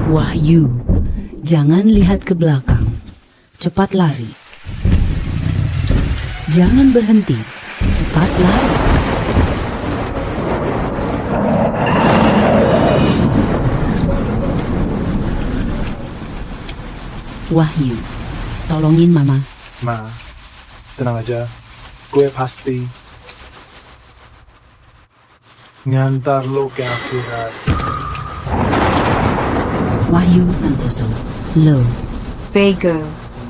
Wahyu, jangan lihat ke belakang. Cepat lari. Jangan berhenti. Cepat lari. Wahyu, tolongin Mama. Ma, tenang aja. Gue pasti ngantar lo ke akhirat. Wahyu Santoso. Lo, Vega,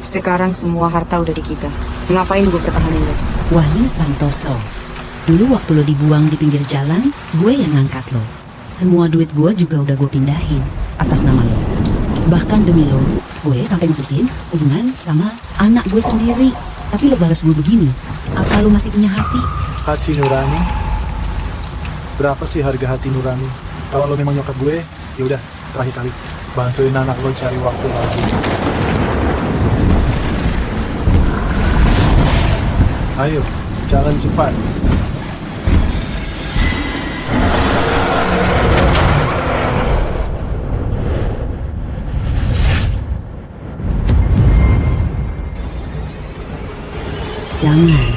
sekarang semua harta udah di kita. Ngapain gue pertahanin lo? Wahyu Santoso. Dulu waktu lo dibuang di pinggir jalan, gue yang ngangkat lo. Semua duit gue juga udah gue pindahin atas nama lo. Bahkan demi lo, gue sampai mutusin hubungan sama anak gue sendiri. Tapi lo balas gue begini. Apa lo masih punya hati? Hati nurani? Berapa sih harga hati nurani? Kalau lo memang nyokap gue, yaudah, terakhir kali. Bantuin anak lo cari waktu lagi. Ayo, jalan cepat. Jangan.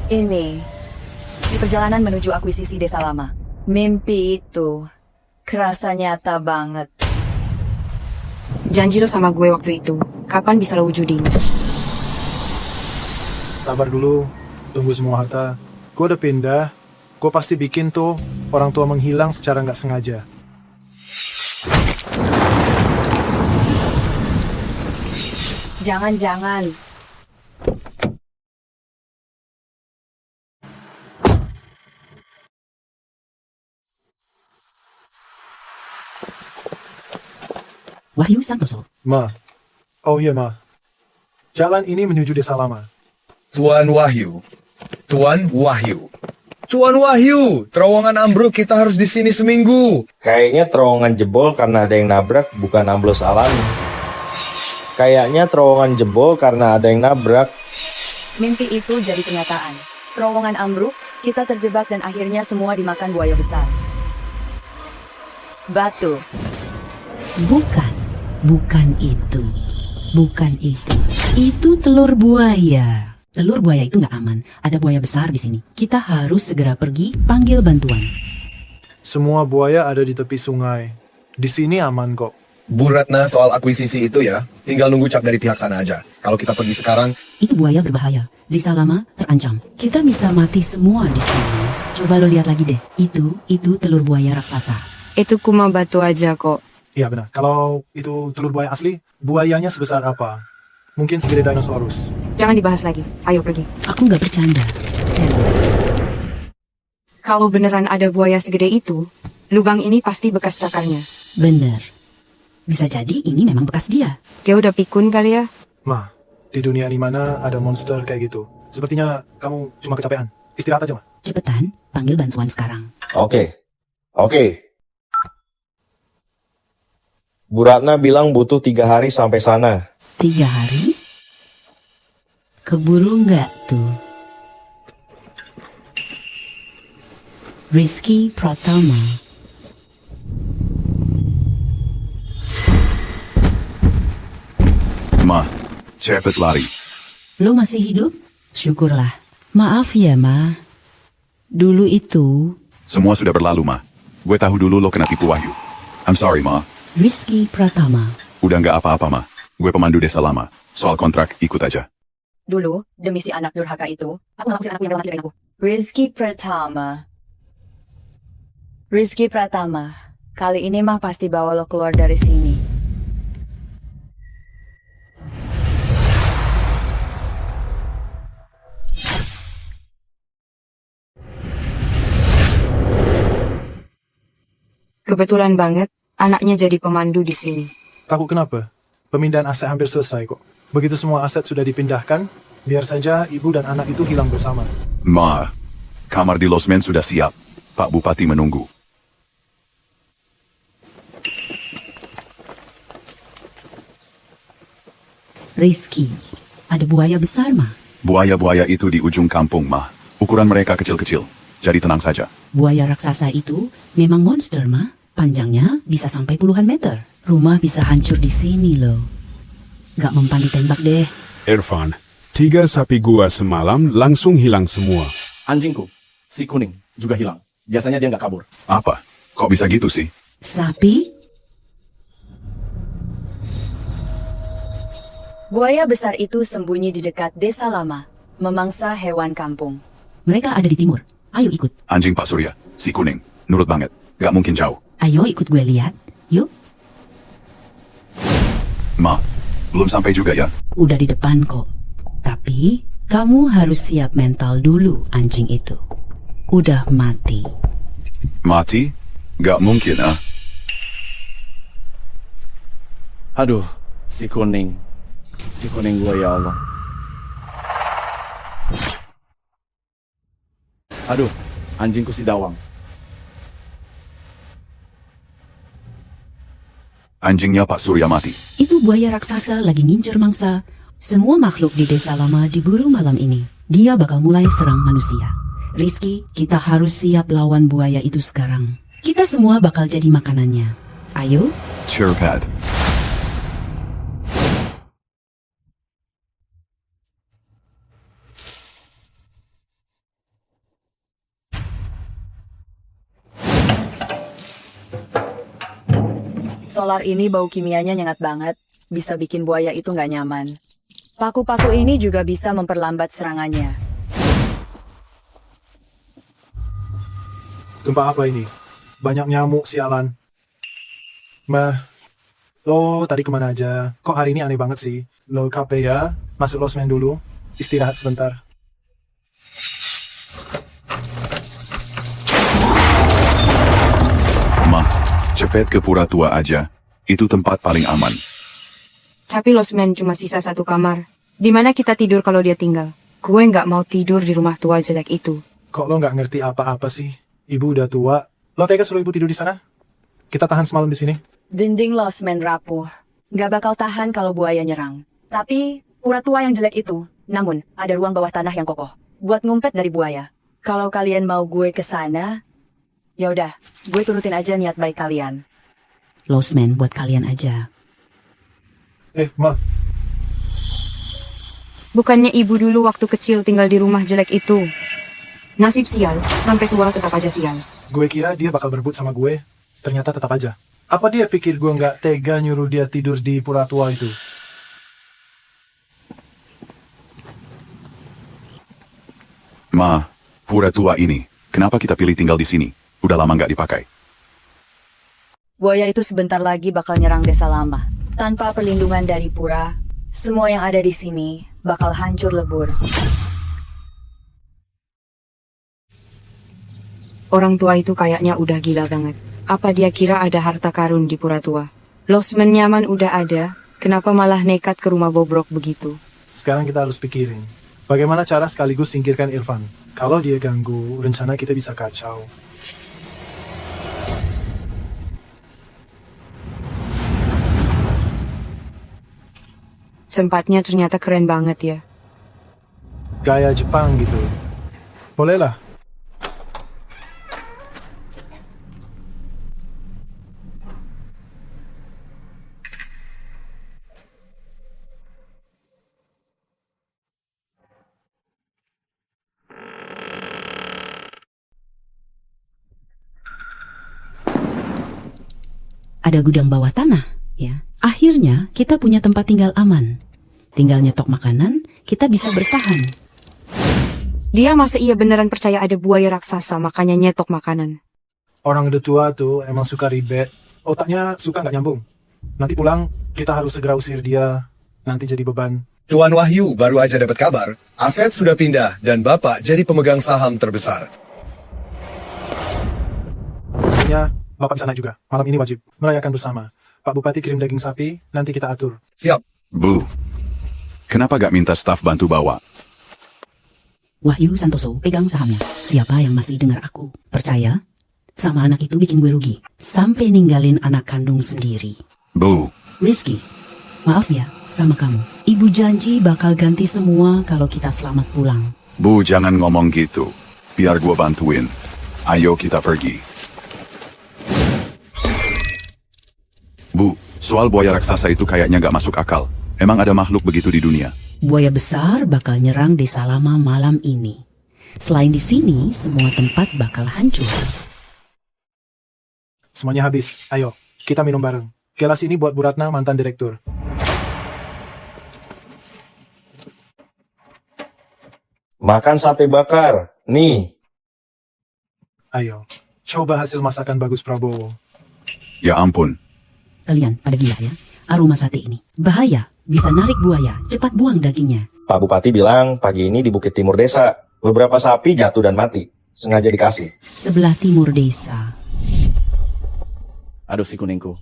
Ini, di perjalanan menuju akuisisi desa lama. Mimpi itu kerasa nyata banget. Janji lo sama gue waktu itu, kapan bisa lo wujudin? Sabar dulu, tunggu semua harta. Gue udah pindah, gue pasti bikin tuh orang tua menghilang secara nggak sengaja. Jangan-jangan. Wahyu Santoso. Ma, oh iya Ma, jalan ini menuju desa lama. Tuan Wahyu. Tuan Wahyu. Tuan Wahyu, terowongan ambruk, kita harus di sini seminggu. Kayaknya terowongan jebol karena ada yang nabrak, bukan amblos alami. Kayaknya terowongan jebol karena ada yang nabrak. Mimpi itu jadi kenyataan. Terowongan ambruk, kita terjebak dan akhirnya semua dimakan buaya besar. Batu. Bukan itu. Bukan itu. Itu telur buaya. Telur buaya itu nggak aman. Ada buaya besar di sini. Kita harus segera pergi panggil bantuan. Semua buaya ada di tepi sungai. Di sini aman kok. Bu Ratna, soal akuisisi itu ya, tinggal nunggu cap dari pihak sana aja. Kalau kita pergi sekarang, Itu buaya berbahaya. Desa lama terancam. Kita bisa mati semua di sini. Coba lo lihat lagi deh. Itu telur buaya raksasa. Itu kuma batu aja kok. Iya benar, kalau itu telur buaya asli, buayanya sebesar apa? Mungkin segede dinosaurus. Jangan dibahas lagi, ayo pergi. Aku nggak bercanda. Serius. Kalau beneran ada buaya segede itu, lubang ini pasti bekas cakarnya. Bener. Bisa jadi ini memang bekas dia. Dia udah pikun kali ya? Ma, di dunia ini mana ada monster kayak gitu? Sepertinya kamu cuma kecapean. Istirahat aja, Ma. Cepetan, panggil bantuan sekarang. Oke. Bu Ratna bilang butuh 3 hari sampai sana. 3 hari? Keburu nggak tuh? Rizky Pratama. Ma, cepet lari. Lo masih hidup? Syukurlah. Maaf ya, Ma. Dulu itu, Semua sudah berlalu, Ma. Gue tahu dulu lo kena tipu Wahyu. I'm sorry, Ma. Rizky Pratama. Udah nggak apa-apa, Ma. Gue pemandu desa lama. Soal kontrak, ikut aja. Dulu, demi si anak durhaka itu, aku nggak ngusir anakku yang mati aku. Rizky Pratama. Rizky Pratama. Kali ini mah pasti bawa lo keluar dari sini. Kebetulan banget, anaknya jadi pemandu di sini. Takut kenapa? Pemindahan aset hampir selesai kok. Begitu semua aset sudah dipindahkan, biar saja ibu dan anak itu hilang bersama. Ma, kamar di losmen sudah siap. Pak Bupati menunggu. Rizky, ada buaya besar, Ma. Buaya-buaya itu di ujung kampung, Ma. Ukuran mereka kecil-kecil. Jadi tenang saja. Buaya raksasa itu memang monster, Ma. Panjangnya bisa sampai puluhan meter. Rumah bisa hancur di sini loh. Gak mempan ditembak deh. Irfan, 3 sapi gua semalam langsung hilang semua. Anjingku, si kuning, juga hilang. Biasanya dia nggak kabur. Apa? Kok bisa gitu sih? Sapi? Buaya besar itu sembunyi di dekat desa lama, memangsa hewan kampung. Mereka ada di timur. Ayo ikut. Anjing Pak Surya, si kuning. Nurut banget. Gak mungkin jauh. Ayo ikut gue lihat. Yuk. Ma, belum sampai juga ya? Udah di depan kok. Tapi kamu harus siap mental dulu anjing itu. Udah mati. Mati? Gak mungkin, ah. Aduh, si kuning. Si kuning gua, ya Allah. Aduh, anjingku si Dawang. Anjingnya Pak Surya mati. Itu buaya raksasa lagi ngincer mangsa. Semua makhluk di desa lama diburu malam ini. Dia bakal mulai serang manusia. Rizky, kita harus siap lawan buaya itu sekarang. Kita semua bakal jadi makanannya. Ayo. Sure, Pat. Solar ini bau kimianya nyengat banget, bisa bikin buaya itu nggak nyaman. Paku-paku ini juga bisa memperlambat serangannya. Sumpah apa ini? Banyak nyamuk sialan. Mah, lo tadi kemana aja? Kok hari ini aneh banget sih? Lo capek ya? Masuk losmen dulu. Istirahat sebentar. Ma, cepet ke pura tua aja. Itu tempat paling aman. Tapi Losmen cuma sisa 1 kamar. Di mana kita tidur kalau dia tinggal? Gue nggak mau tidur di rumah tua jelek itu. Kok lo nggak ngerti apa-apa sih? Ibu udah tua. Lo tega suruh ibu tidur di sana? Kita tahan semalam di sini. Dinding losmen rapuh. Nggak bakal tahan kalau buaya nyerang. Tapi, pura tua yang jelek itu. Namun, ada ruang bawah tanah yang kokoh. Buat ngumpet dari buaya. Kalau kalian mau gue ke sana, ya udah, gue turutin aja niat baik kalian. Losmen buat kalian aja. Ma. Bukannya ibu dulu waktu kecil tinggal di rumah jelek itu. Nasib sial, sampai tua tetap aja sial. Gue kira dia bakal berebut sama gue. Ternyata tetap aja. Apa dia pikir gue nggak tega nyuruh dia tidur di pura tua itu? Ma, pura tua ini, kenapa kita pilih tinggal di sini? Udah lama nggak dipakai. Buaya itu sebentar lagi bakal nyerang desa lama. Tanpa perlindungan dari pura, semua yang ada di sini bakal hancur lebur. Orang tua itu kayaknya udah gila banget. Apa dia kira ada harta karun di pura tua? Losmen nyaman udah ada, kenapa malah nekat ke rumah bobrok begitu? Sekarang kita harus pikirin. Bagaimana cara sekaligus singkirkan Irfan? Kalau dia ganggu, rencana kita bisa kacau. Tempatnya ternyata keren banget ya. Gaya Jepang gitu. Bolehlah. Ada gudang bawah tanah, ya. Akhirnya kita punya tempat tinggal aman. Tinggal nyetok makanan, kita bisa bertahan. Dia masa iya beneran percaya ada buaya raksasa makanya nyetok makanan? Orang udah tua tuh emang suka ribet. Otaknya suka nggak nyambung. Nanti pulang, kita harus segera usir dia. Nanti jadi beban. Tuan Wahyu baru aja dapat kabar. Aset sudah pindah dan Bapak jadi pemegang saham terbesar. Akhirnya, Bapak sana juga. Malam ini wajib merayakan bersama. Pak Bupati kirim daging sapi, nanti kita atur. Siap. Bu, kenapa gak minta staf bantu bawa? Wahyu Santoso pegang sahamnya. Siapa yang masih dengar aku? Percaya? Sama anak itu bikin gue rugi. Sampai ninggalin anak kandung sendiri. Bu, Rizky, maaf ya sama kamu. Ibu janji bakal ganti semua kalau kita selamat pulang. Bu jangan ngomong gitu. Biar gua bantuin. Ayo kita pergi. Soal buaya raksasa itu kayaknya nggak masuk akal. Emang ada makhluk begitu di dunia? Buaya besar bakal nyerang desa lama malam ini. Selain di sini, semua tempat bakal hancur. Semuanya habis. Ayo, kita minum bareng. Gelas ini buat Bu Ratna, mantan direktur. Makan sate bakar. Nih. Ayo, coba hasil masakan bagus Prabowo. Ya ampun. Kalian pada gila ya? Aroma sate ini bahaya, bisa narik buaya, cepat buang dagingnya. Pak Bupati bilang pagi ini di Bukit Timur Desa, beberapa sapi jatuh dan mati. Sengaja dikasih. Sebelah timur desa. Aduh si kuningku.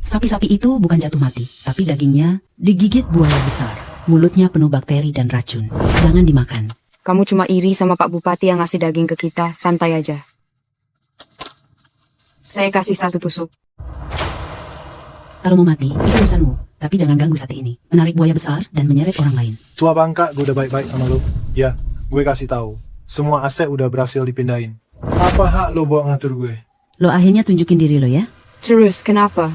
Sapi-sapi itu bukan jatuh mati, tapi dagingnya digigit buaya besar. Mulutnya penuh bakteri dan racun. Jangan dimakan. Kamu cuma iri sama Pak Bupati yang ngasih daging ke kita, santai aja. Saya kasih 1 tusuk. Kalau mau mati, itu urusanmu. Tapi jangan ganggu sate ini. Menarik buaya besar dan menyeret orang lain. Tua bangka, gue udah baik-baik sama lo. Ya, gue kasih tahu. Semua aset udah berhasil dipindahin. Apa hak lo bawa ngatur gue? Lo akhirnya tunjukin diri lo ya. Terus, kenapa?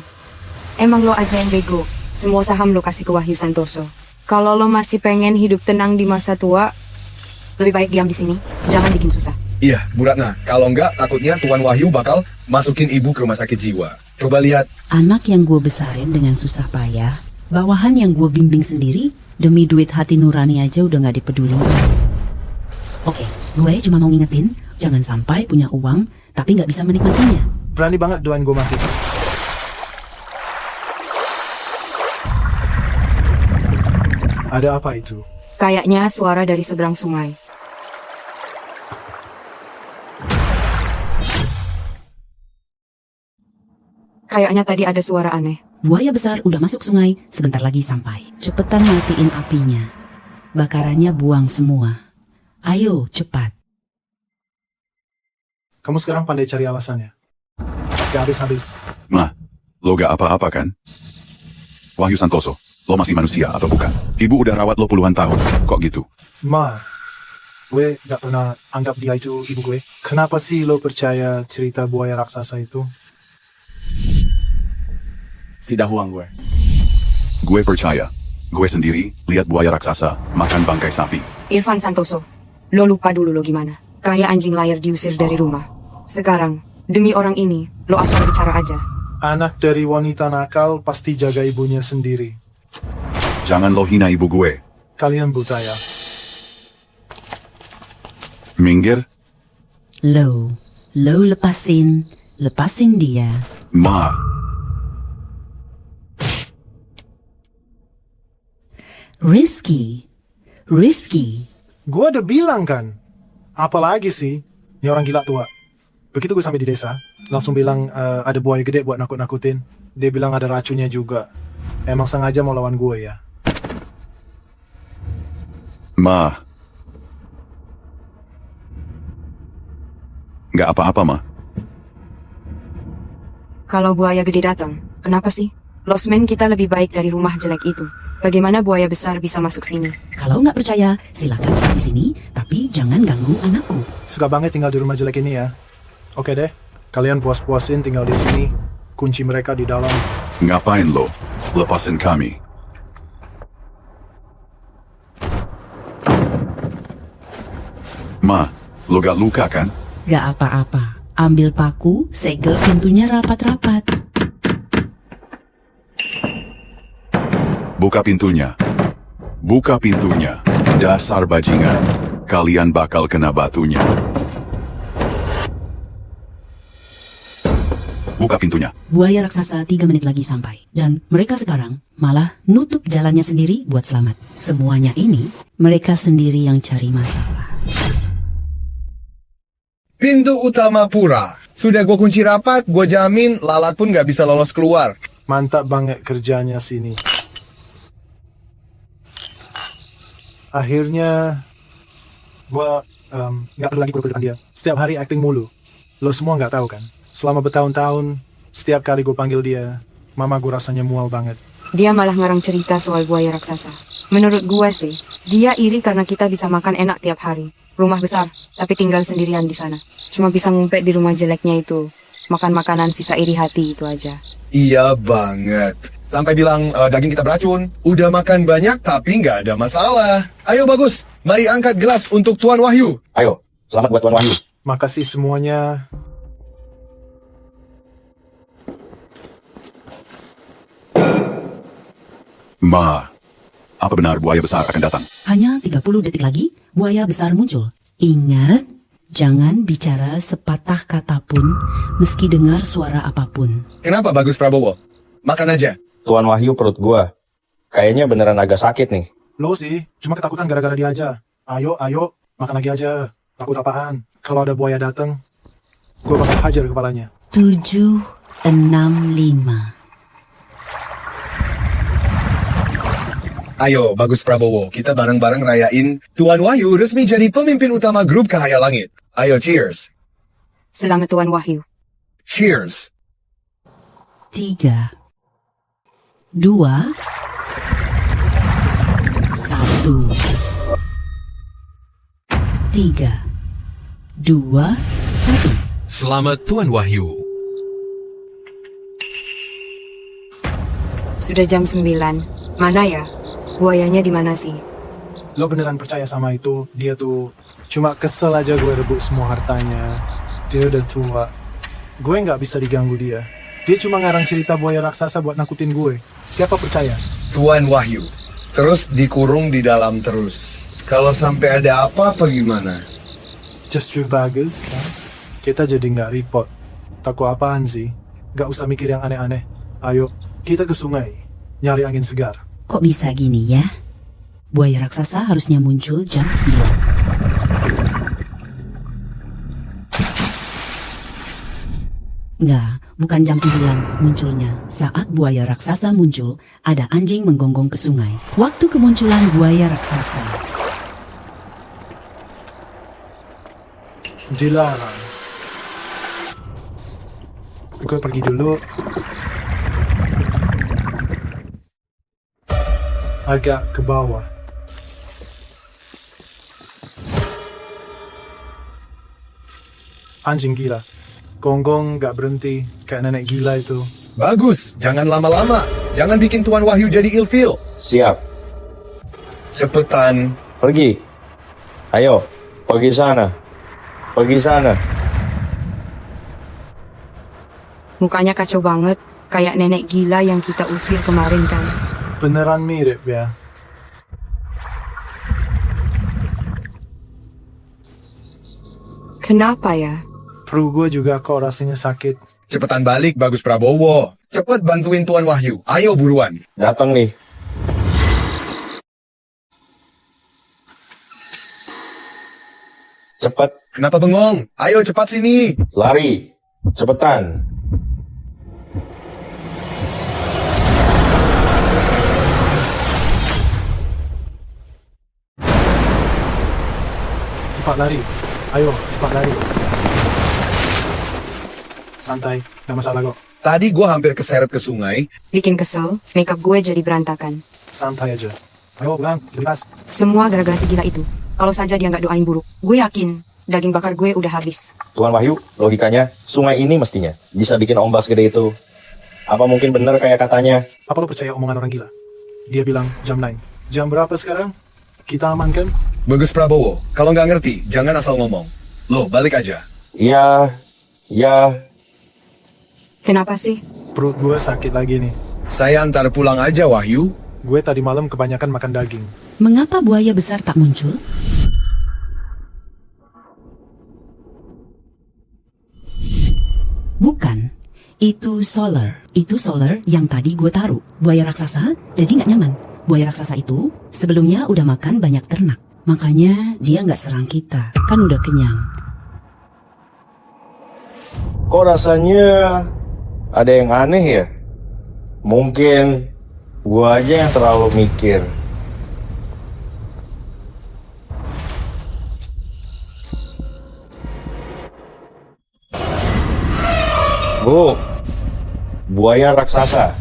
Emang lo aja yang bego. Semua saham lo kasih ke Wahyu Santoso. Kalau lo masih pengen hidup tenang di masa tua, lebih baik diam di sini. Jangan bikin susah. Iya, Bu Ratna. Kalau enggak, takutnya Tuan Wahyu bakal masukin ibu ke rumah sakit jiwa. Coba lihat. Anak yang gue besarin dengan susah payah, bawahan yang gue bimbing sendiri, demi duit hati nurani aja udah gak dipedulin. Oke, gue cuma mau ngingetin, jangan sampai punya uang, tapi gak bisa menikmatinya. Berani banget doain gue mati. Ada apa itu? Kayaknya suara dari seberang sungai. Kayaknya tadi ada suara aneh. Buaya besar udah masuk sungai, sebentar lagi sampai. Cepetan matiin apinya. Bakarannya buang semua. Ayo, cepat. Kamu sekarang pandai cari alasannya. Gak habis-habis. Ma, lo gak apa-apa kan? Wahyu Santoso, lo masih manusia atau bukan? Ibu udah rawat lo puluhan tahun, kok gitu? Ma, gue gak pernah anggap dia itu ibu gue. Kenapa sih lo percaya cerita buaya raksasa itu? Si dahuang gue. Gue percaya. Gue sendiri lihat buaya raksasa makan bangkai sapi. Irfan Santoso, lo lupa dulu lo gimana. Kayak anjing layar diusir dari rumah. Sekarang, demi orang ini, lo asal bicara aja. Anak dari wanita nakal pasti jaga ibunya sendiri. Jangan lo hina ibu gue. Kalian buta ya. Minggir, Lo lepasin dia. Ma. Rizky. Gue udah bilang kan. Apalagi sih? Ini orang gila tua. Begitu gue sampai di desa, langsung bilang ada buaya gede buat nakut-nakutin. Dia bilang ada racunnya juga. Emang sengaja mau lawan gue ya? Ma. Nggak apa-apa, Ma. Kalau buaya gede datang, kenapa sih? Losmen kita lebih baik dari rumah jelek itu. Bagaimana buaya besar bisa masuk sini? Kalau nggak percaya, silakan tetap di sini, tapi jangan ganggu anakku. Suka banget tinggal di rumah jelek ini ya. Oke deh, kalian puas-puasin tinggal di sini. Kunci mereka di dalam. Ngapain lo? Lepasin kami. Ma, lo gak luka kan? Gak apa-apa. Ambil paku, segel pintunya rapat-rapat. Buka pintunya. Buka pintunya. Dasar bajingan. Kalian bakal kena batunya. Buka pintunya. Buaya raksasa 3 menit lagi sampai. Dan mereka sekarang malah nutup jalannya sendiri buat selamat. Semuanya ini mereka sendiri yang cari masalah. Pintu utama pura. Sudah gue kunci rapat, gue jamin lalat pun gak bisa lolos keluar. Mantap banget kerjanya sini. Akhirnya gue gak perlu lagi pura-pura depan dia. Setiap hari acting mulu. Lo semua gak tahu kan? Selama bertahun-tahun, setiap kali gue panggil dia, mama gue rasanya mual banget. Dia malah ngarang cerita soal buaya raksasa. Menurut gue sih, dia iri karena kita bisa makan enak tiap hari. Rumah besar, tapi tinggal sendirian di sana. Cuma bisa ngumpet di rumah jeleknya itu. makan makanan sisa iri hati itu aja. Iya banget. Sampai bilang daging kita beracun. Udah makan banyak tapi nggak ada masalah. Ayo bagus, mari angkat gelas untuk Tuan Wahyu. Ayo, selamat buat Tuan Wahyu. Makasih semuanya. Ma, apa benar buaya besar akan datang? Hanya 30 detik lagi, buaya besar muncul. Ingat, jangan bicara sepatah kata pun, meski dengar suara apapun. Kenapa Bagus Prabowo? Makan aja. Tuan Wahyu perut gua. Kayaknya beneran agak sakit nih. Lo sih, cuma ketakutan gara-gara dia aja. Ayo, makan lagi aja. Takut apaan? Kalau ada buaya datang, gue bakal hajar kepalanya. 7, 6, 5. Ayo Bagus Prabowo, kita bareng-bareng rayain Tuan Wahyu resmi jadi pemimpin utama grup Cahaya Langit. Ayo cheers. Selamat Tuan Wahyu. Cheers. 3, 2, 1. 3, 2, 1. Selamat Tuan Wahyu. Sudah jam 9. Mana ya? Buayanya di mana sih? Lo beneran percaya sama itu? Dia tuh cuma kesel aja gue rebut semua hartanya. Dia udah tua. Gue nggak bisa diganggu dia. Dia cuma ngarang cerita buaya raksasa buat nakutin gue. Siapa percaya? Tuan Wahyu, terus dikurung di dalam terus. Kalau sampai ada apa-apa gimana? Justru bagus kan? Kita jadi nggak repot. Takut apaan sih? Nggak usah mikir yang aneh-aneh. Ayo, kita ke sungai. Nyari angin segar. Kok bisa gini ya? Buaya raksasa harusnya muncul jam 9. Enggak, bukan jam 9 munculnya. Saat buaya raksasa muncul, ada anjing menggonggong ke sungai. Waktu kemunculan buaya raksasa. Dilarang. Gue pergi dulu. Agak ke bawah. Anjing gila. Gonggong gak berhenti. Kayak nenek gila itu. Bagus, jangan lama-lama. Jangan bikin Tuan Wahyu jadi ilfil. Siap. Cepetan. Pergi. Ayo, pergi sana. Pergi sana. Mukanya kacau banget. Kayak nenek gila yang kita usir kemarin kan. Beneran mirip ya. Kenapa ya? Perut gue juga kok rasanya sakit. Cepetan balik Bagus Prabowo. Cepet bantuin Tuan Wahyu. Ayo buruan. Datang nih. Cepat. Kenapa bengong? Ayo cepat sini. Lari. Cepetan. Cepat lari. Ayo, cepat lari. Santai, gak masalah kok. Tadi gua hampir keseret ke sungai. Bikin kesel, makeup gue jadi berantakan. Santai aja. Ayo, pulang, lintas. Semua gara-gara si gila itu. Kalau saja dia nggak doain buruk, gue yakin daging bakar gue udah habis. Tuan Wahyu, logikanya, sungai ini mestinya bisa bikin ombak segede itu. Apa mungkin benar kayak katanya? Apa lo percaya omongan orang gila? Dia bilang jam 9. Jam berapa sekarang? Kita aman kan? Bagus Prabowo, kalau nggak ngerti, jangan asal ngomong. Lo, balik aja. Iya, ya. Kenapa sih? Perut gue sakit lagi nih. Saya antar pulang aja, Wahyu. Gue tadi malam kebanyakan makan daging. Mengapa buaya besar tak muncul? Bukan. Itu Solar. Itu Solar yang tadi gue taruh. Buaya raksasa jadi nggak nyaman. Buaya raksasa itu sebelumnya udah makan banyak ternak. Makanya dia nggak serang kita. Kan udah kenyang. Kok rasanya ada yang aneh ya? Mungkin gua aja yang terlalu mikir. Bu, buaya raksasa.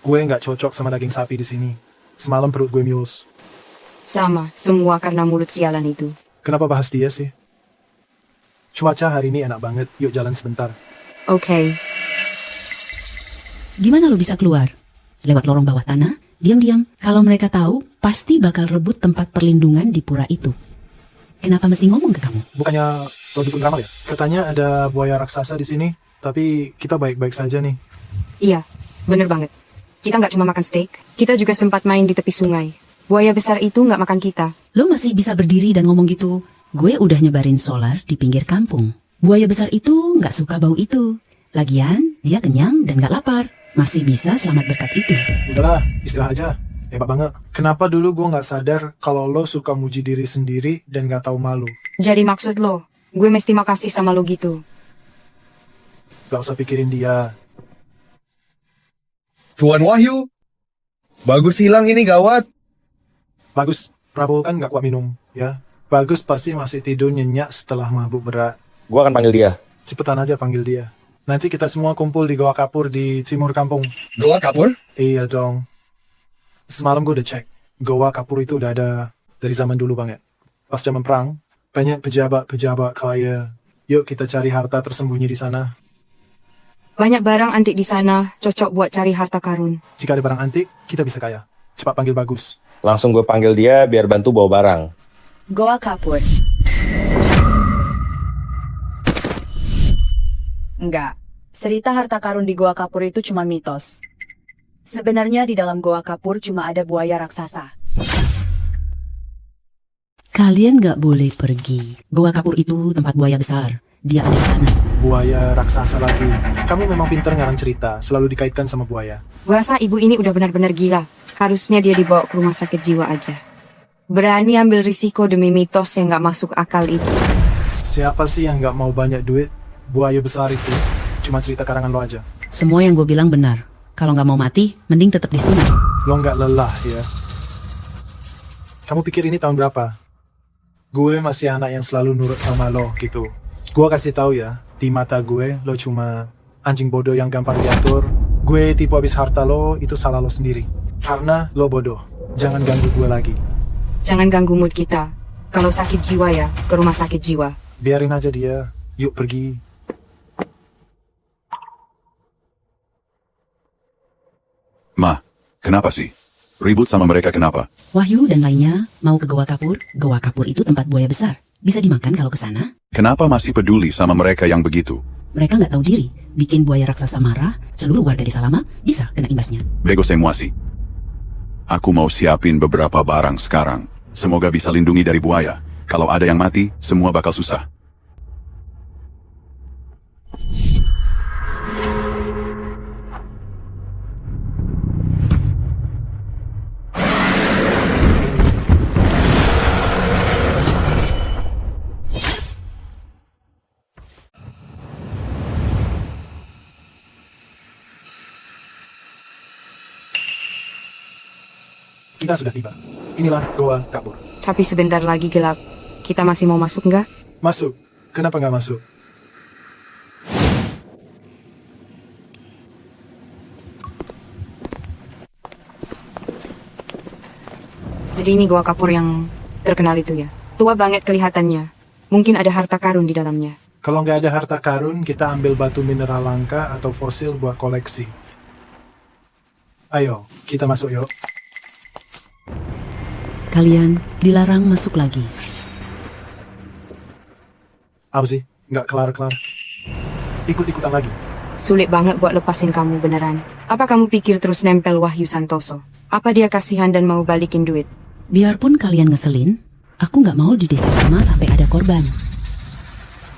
Gue nggak cocok sama daging sapi di sini. Semalam perut gue mius. Sama, semua karena mulut sialan itu. Kenapa bahas dia sih? Cuaca hari ini enak banget, yuk jalan sebentar. Oke. Gimana lo bisa keluar? Lewat lorong bawah tanah? Diam-diam. Kalau mereka tahu, pasti bakal rebut tempat perlindungan di pura itu. Kenapa mesti ngomong ke kamu? Bukannya lo dukun ramal ya? Katanya ada buaya raksasa di sini, tapi kita baik-baik saja nih. Iya, bener banget. Kita nggak cuma makan steak, kita juga sempat main di tepi sungai. Buaya besar itu nggak makan kita. Lo masih bisa berdiri dan ngomong gitu. Gue udah nyebarin solar di pinggir kampung. Buaya besar itu nggak suka bau itu. Lagian, dia kenyang dan nggak lapar. Masih bisa selamat berkat itu. Udahlah, istirahat aja. Hebat banget. Kenapa dulu gue nggak sadar kalau lo suka muji diri sendiri dan nggak tahu malu? Jadi maksud lo, gue mesti makasih sama lo gitu. Gak usah pikirin dia. Tuan Wahyu, Bagus hilang ini gawat. Bagus, Prabowo kan nggak kuat minum, ya. Bagus pasti masih tidur nyenyak setelah mabuk berat. Gua akan panggil dia. Cepetan aja panggil dia. Nanti kita semua kumpul di Goa Kapur di timur kampung. Goa Kapur? Iya dong. Semalam gue udah cek. Goa Kapur itu udah ada dari zaman dulu banget. Pas zaman perang, banyak pejabat-pejabat kaya. Yuk kita cari harta tersembunyi di sana. Banyak barang antik di sana, cocok buat cari harta karun. Jika ada barang antik, kita bisa kaya. Cepat panggil Bagus. Langsung gue panggil dia biar bantu bawa barang. Goa Kapur. Enggak. Cerita harta karun di Goa Kapur itu cuma mitos. Sebenarnya di dalam Goa Kapur cuma ada buaya raksasa. Kalian gak boleh pergi. Goa Kapur itu tempat buaya besar. Dia ada di sana. Buaya raksasa lagi. Kamu memang pintar ngarang cerita, selalu dikaitkan sama buaya. Gue rasa ibu ini udah benar-benar gila. Harusnya dia dibawa ke rumah sakit jiwa aja. Berani ambil risiko demi mitos yang gak masuk akal itu. Siapa sih yang nggak mau banyak duit? Buaya besar itu cuma cerita karangan lo aja. Semua yang gue bilang benar. Kalau gak mau mati, mending tetap di sini. Lo nggak lelah ya? Kamu pikir ini tahun berapa? Gue masih anak yang selalu nurut sama lo gitu. Gue kasih tahu ya, di mata gue lo cuma anjing bodoh yang gampang diatur. Gue tipu habis harta lo, itu salah lo sendiri. Karena lo bodoh. Jangan ganggu gue lagi. Jangan ganggu mood kita. Kalau sakit jiwa ya, ke rumah sakit jiwa. Biarin aja dia. Yuk pergi. Ma, kenapa sih? Ribut sama mereka kenapa? Wahyu dan lainnya mau ke Goa Kapur. Goa Kapur itu tempat buaya besar. Bisa dimakan kalau ke sana. Kenapa masih peduli sama mereka yang begitu? Mereka nggak tahu diri. Bikin buaya raksasa marah, seluruh warga desa lama bisa kena imbasnya. Bego semuasi. Aku mau siapin beberapa barang sekarang. Semoga bisa lindungi dari buaya. Kalau ada yang mati, semua bakal susah. Kita sudah tiba. Inilah Goa Kapur. Tapi sebentar lagi gelap. Kita masih mau masuk nggak? Masuk. Kenapa nggak masuk? Jadi ini Goa Kapur yang terkenal itu ya. Tua banget kelihatannya. Mungkin ada harta karun di dalamnya. Kalau nggak ada harta karun, kita ambil batu mineral langka atau fosil buat koleksi. Ayo, kita masuk yuk. Kalian dilarang masuk lagi. Apa sih? Nggak kelar-kelar. Ikut-ikutan lagi. Sulit banget buat lepasin kamu beneran. Apa kamu pikir terus nempel Wahyu Santoso? Apa dia kasihan dan mau balikin duit? Biarpun kalian ngeselin, aku nggak mau di desa lama sampai ada korban.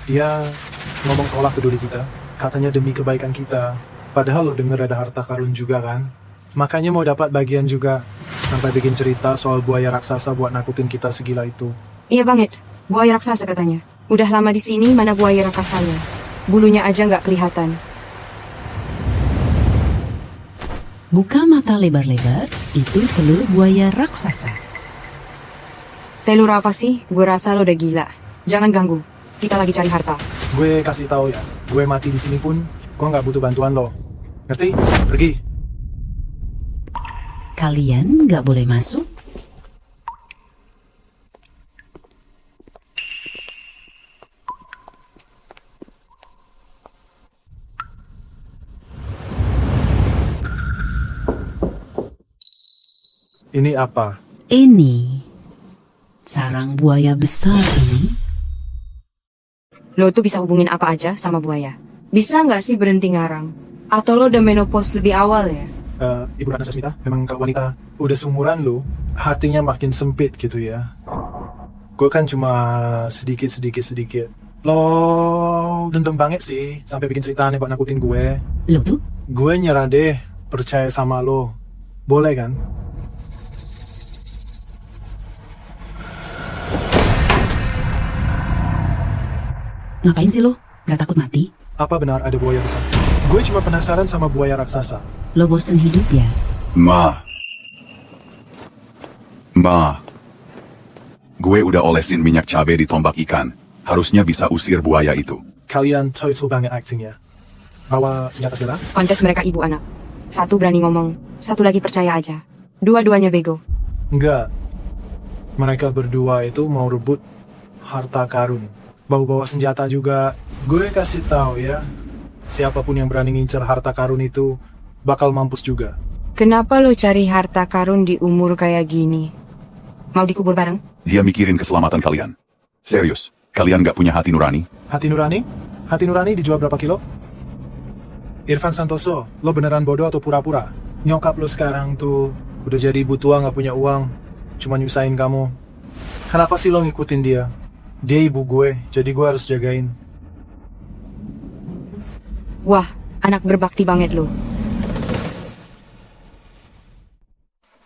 Dia ngomong seolah peduli kita. Katanya demi kebaikan kita. Padahal lo denger ada harta karun juga kan? Makanya mau dapat bagian juga. Sampai bikin cerita soal buaya raksasa buat nakutin kita segila itu. Iya banget. Buaya raksasa katanya. Udah lama di sini, mana buaya raksasanya? Bulunya aja nggak kelihatan. Buka mata lebar-lebar, itu telur buaya raksasa. Telur apa sih? Gue rasa lo udah gila. Jangan ganggu. Kita lagi cari harta. Gue kasih tahu ya. Gue mati di sini pun, gue nggak butuh bantuan lo. Ngerti? Pergi. Kalian nggak boleh masuk. Ini apa? Ini sarang buaya besar ini. Lo tuh bisa hubungin apa aja sama buaya. Bisa nggak sih berhenti ngarang? Atau lo udah menopause lebih awal ya? Ibu Ratna Sasmita, memang kalau wanita udah seumuran lo, hatinya makin sempit gitu ya. Gue kan cuma sedikit. Lo dendam banget sih, sampai bikin cerita aneh buat nakutin gue. Lo tuh? Gue nyerah deh, percaya sama lo. Boleh kan? Ngapain sih lo? Gak takut mati? Apa benar ada buaya besar? Gue cuma penasaran sama buaya raksasa. Lo bosen hidup ya? Ma. Gue udah olesin minyak cabai di tombak ikan. Harusnya bisa usir buaya itu. Kalian total banget actingnya. Bawa senjata segera? Kontes mereka ibu anak. Satu berani ngomong, satu lagi percaya aja. Dua-duanya bego. Enggak. Mereka berdua itu mau rebut harta karun. Bawa senjata juga. Gue kasih tahu ya, siapapun yang berani ngincer harta karun itu bakal mampus juga. Kenapa lo cari harta karun di umur kayak gini? Mau dikubur bareng? Dia mikirin keselamatan kalian. Serius, kalian gak punya hati nurani? Hati nurani? Hati nurani dijual berapa kilo? Irfan Santoso, lo beneran bodoh atau pura-pura? Nyokap lo sekarang tuh udah jadi ibu tua gak punya uang, cuma nyusahin kamu. Kenapa sih lo ngikutin dia? Dia ibu gue, jadi gue harus jagain. Wah, anak berbakti banget lo.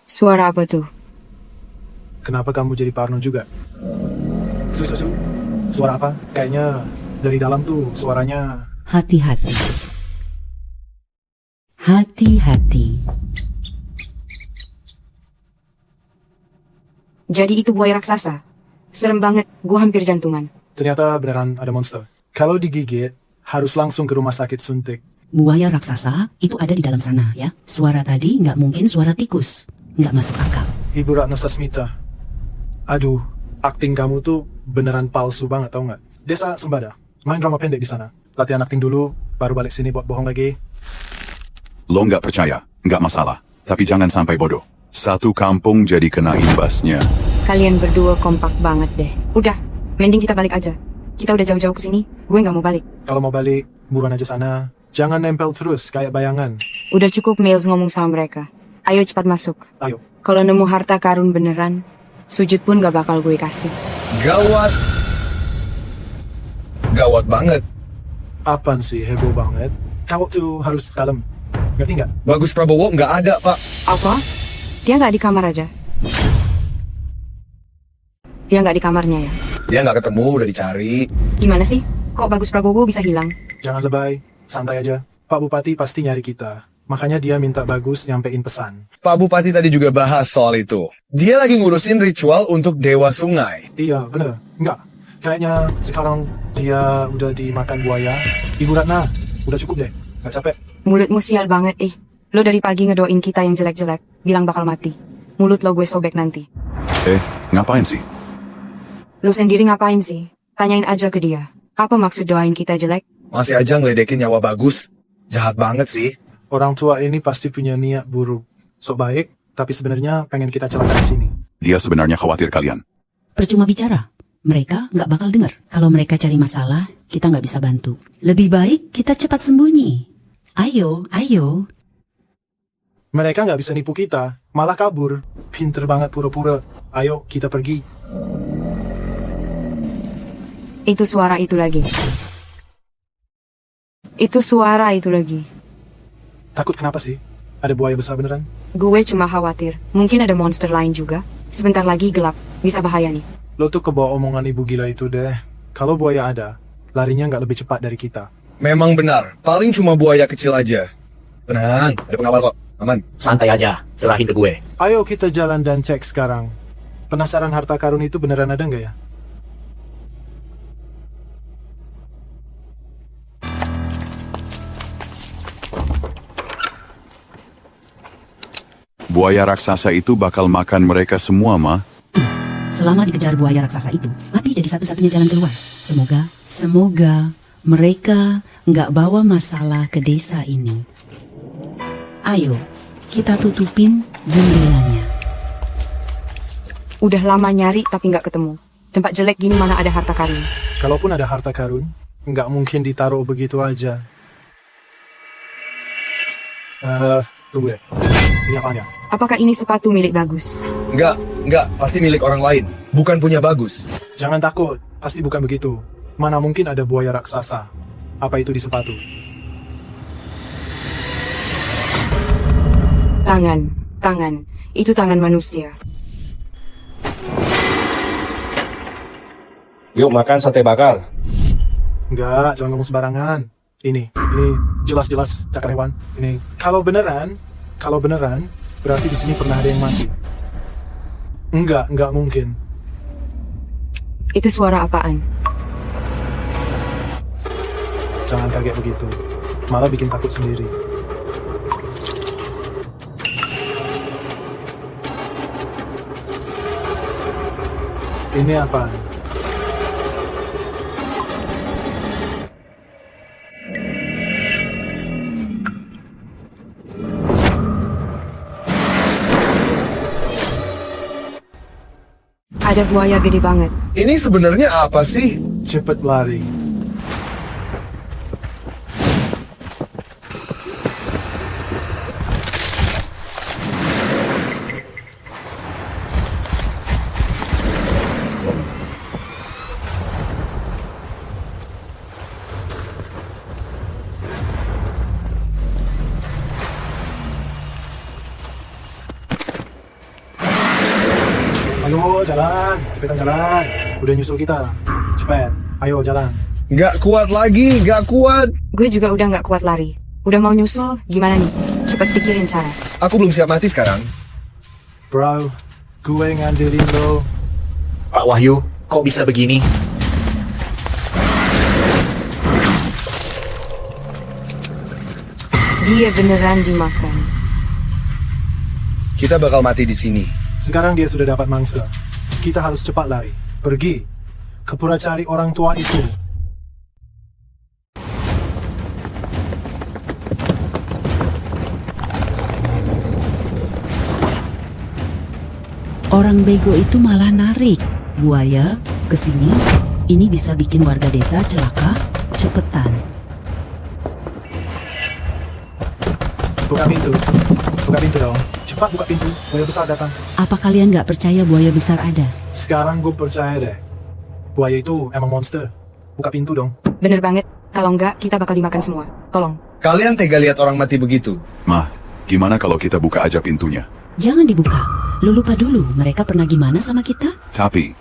Suara apa tuh? Kenapa kamu jadi parno juga? Suara apa? Kayaknya dari dalam tuh suaranya... Hati-hati. Hati-hati. Jadi itu buaya raksasa. Serem banget, gua hampir jantungan. Ternyata beneran ada monster. Kalau digigit, harus langsung ke rumah sakit suntik. Buaya raksasa itu ada di dalam sana ya. Suara tadi nggak mungkin suara tikus. Nggak masuk akal. Ibu Ratna Sasmita. Aduh, akting kamu tuh beneran palsu banget, tau nggak? Desa Sembada, main drama pendek di sana. Latihan akting dulu, baru balik sini buat bohong lagi. Lo nggak percaya, nggak masalah. Tapi jangan sampai bodoh. Satu kampung jadi kena imbasnya. Kalian berdua kompak banget deh. Udah, mending kita balik aja. Kita udah jauh-jauh ke sini, gue nggak mau balik. Kalau mau balik, buruan aja sana. Jangan nempel terus, kayak bayangan. Udah cukup Miles ngomong sama mereka. Ayo cepat masuk. Ayo. Kalau nemu harta karun beneran, sujud pun gak bakal gue kasih. Gawat. Gawat banget. Apaan sih, heboh banget. Kau tuh harus kalem. Ngerti nggak? Bagus Prabowo nggak ada, Pak. Apa? Dia nggak di kamar aja? Dia nggak di kamarnya ya? Dia nggak ketemu, udah dicari. Gimana sih? Kok Bagus Prabowo bisa hilang? Jangan lebay, santai aja. Pak Bupati pasti nyari kita. Makanya dia minta Bagus nyampein pesan. Pak Bupati tadi juga bahas soal itu. Dia lagi ngurusin ritual untuk Dewa Sungai. Iya, bener. Enggak. Kayaknya sekarang dia udah dimakan buaya. Ibu Ratna, udah cukup deh. Gak capek. Mulutmu sial banget, Lo dari pagi ngedoain kita yang jelek-jelek, bilang bakal mati. Mulut lo gue sobek nanti. Ngapain sih? Lo sendiri ngapain sih? Tanyain aja ke dia. Apa maksud doain kita jelek? Masih aja ngeledekin nyawa Bagus. Jahat banget sih. Orang tua ini pasti punya niat buruk. Sok baik, tapi sebenarnya pengen kita celaka di sini. Dia sebenarnya khawatir kalian. Percuma bicara. Mereka nggak bakal dengar. Kalau mereka cari masalah, kita nggak bisa bantu. Lebih baik kita cepat sembunyi. Ayo. Mereka nggak bisa nipu kita, malah kabur. Pinter banget pura-pura. Ayo, kita pergi. Itu suara itu lagi. Itu suara itu lagi. Takut kenapa sih? Ada buaya besar beneran? Gue cuma khawatir. Mungkin ada monster lain juga. Sebentar lagi gelap. Bisa bahaya nih. Lo tuh kebawa omongan ibu gila itu deh. Kalau buaya ada, larinya nggak lebih cepat dari kita. Memang benar. Paling cuma buaya kecil aja. Tenang, ada pengawal kok. Aman. Santai aja, serahin ke gue. Ayo kita jalan dan cek sekarang. Penasaran harta karun itu beneran ada nggak ya? Buaya raksasa itu bakal makan mereka semua, Ma. Selama dikejar buaya raksasa itu, mati jadi satu-satunya jalan keluar. Semoga mereka nggak bawa masalah ke desa ini. Ayo, kita tutupin jendelanya. Udah lama nyari tapi nggak ketemu. Tempat jelek gini mana ada harta karun. Kalaupun ada harta karun, nggak mungkin ditaruh begitu aja. Tunggu deh. Ini apanya? Apakah ini sepatu milik Bagus? Enggak, pasti milik orang lain. Bukan punya Bagus. Jangan takut, pasti bukan begitu. Mana mungkin ada buaya raksasa. Apa itu di sepatu? Tangan. Itu tangan manusia. Yuk makan sate bakar. Enggak, jangan ngomong sembarangan. Ini jelas-jelas cakar hewan. Ini kalau beneran, berarti di sini pernah ada yang mati. Enggak mungkin. Itu suara apaan? Jangan kaget begitu. Malah bikin takut sendiri. Ini apa? Ada buaya gede banget. Ini sebenarnya apa sih? Cepet lari. Ayo jalan, cepetan jalan. Udah nyusul kita. Cepet, ayo jalan. Nggak kuat lagi, nggak kuat. Gue juga udah nggak kuat lari. Udah mau nyusul, gimana nih? Cepet pikirin cara. Aku belum siap mati sekarang. Bro, gue ngandelin lo. Pak Wahyu, kok bisa begini? Dia beneran dimakan. Kita bakal mati di sini. Sekarang dia sudah dapat mangsa. Kita harus cepat lari. Pergi. Ke pura cari orang tua itu. Orang bego itu malah narik buaya ke sini. Ini bisa bikin warga desa celaka. Cepetan. Buka pintu. Buka pintu dong. Cepat buka pintu. Buaya besar datang. Apa kalian nggak percaya buaya besar ada? Sekarang gue percaya deh. Buaya itu emang monster. Buka pintu dong. Bener banget. Kalau enggak, kita bakal dimakan semua. Tolong. Kalian tega lihat orang mati begitu? Mah, gimana kalau kita buka aja pintunya? Jangan dibuka. Lo lupa dulu mereka pernah gimana sama kita? Tapi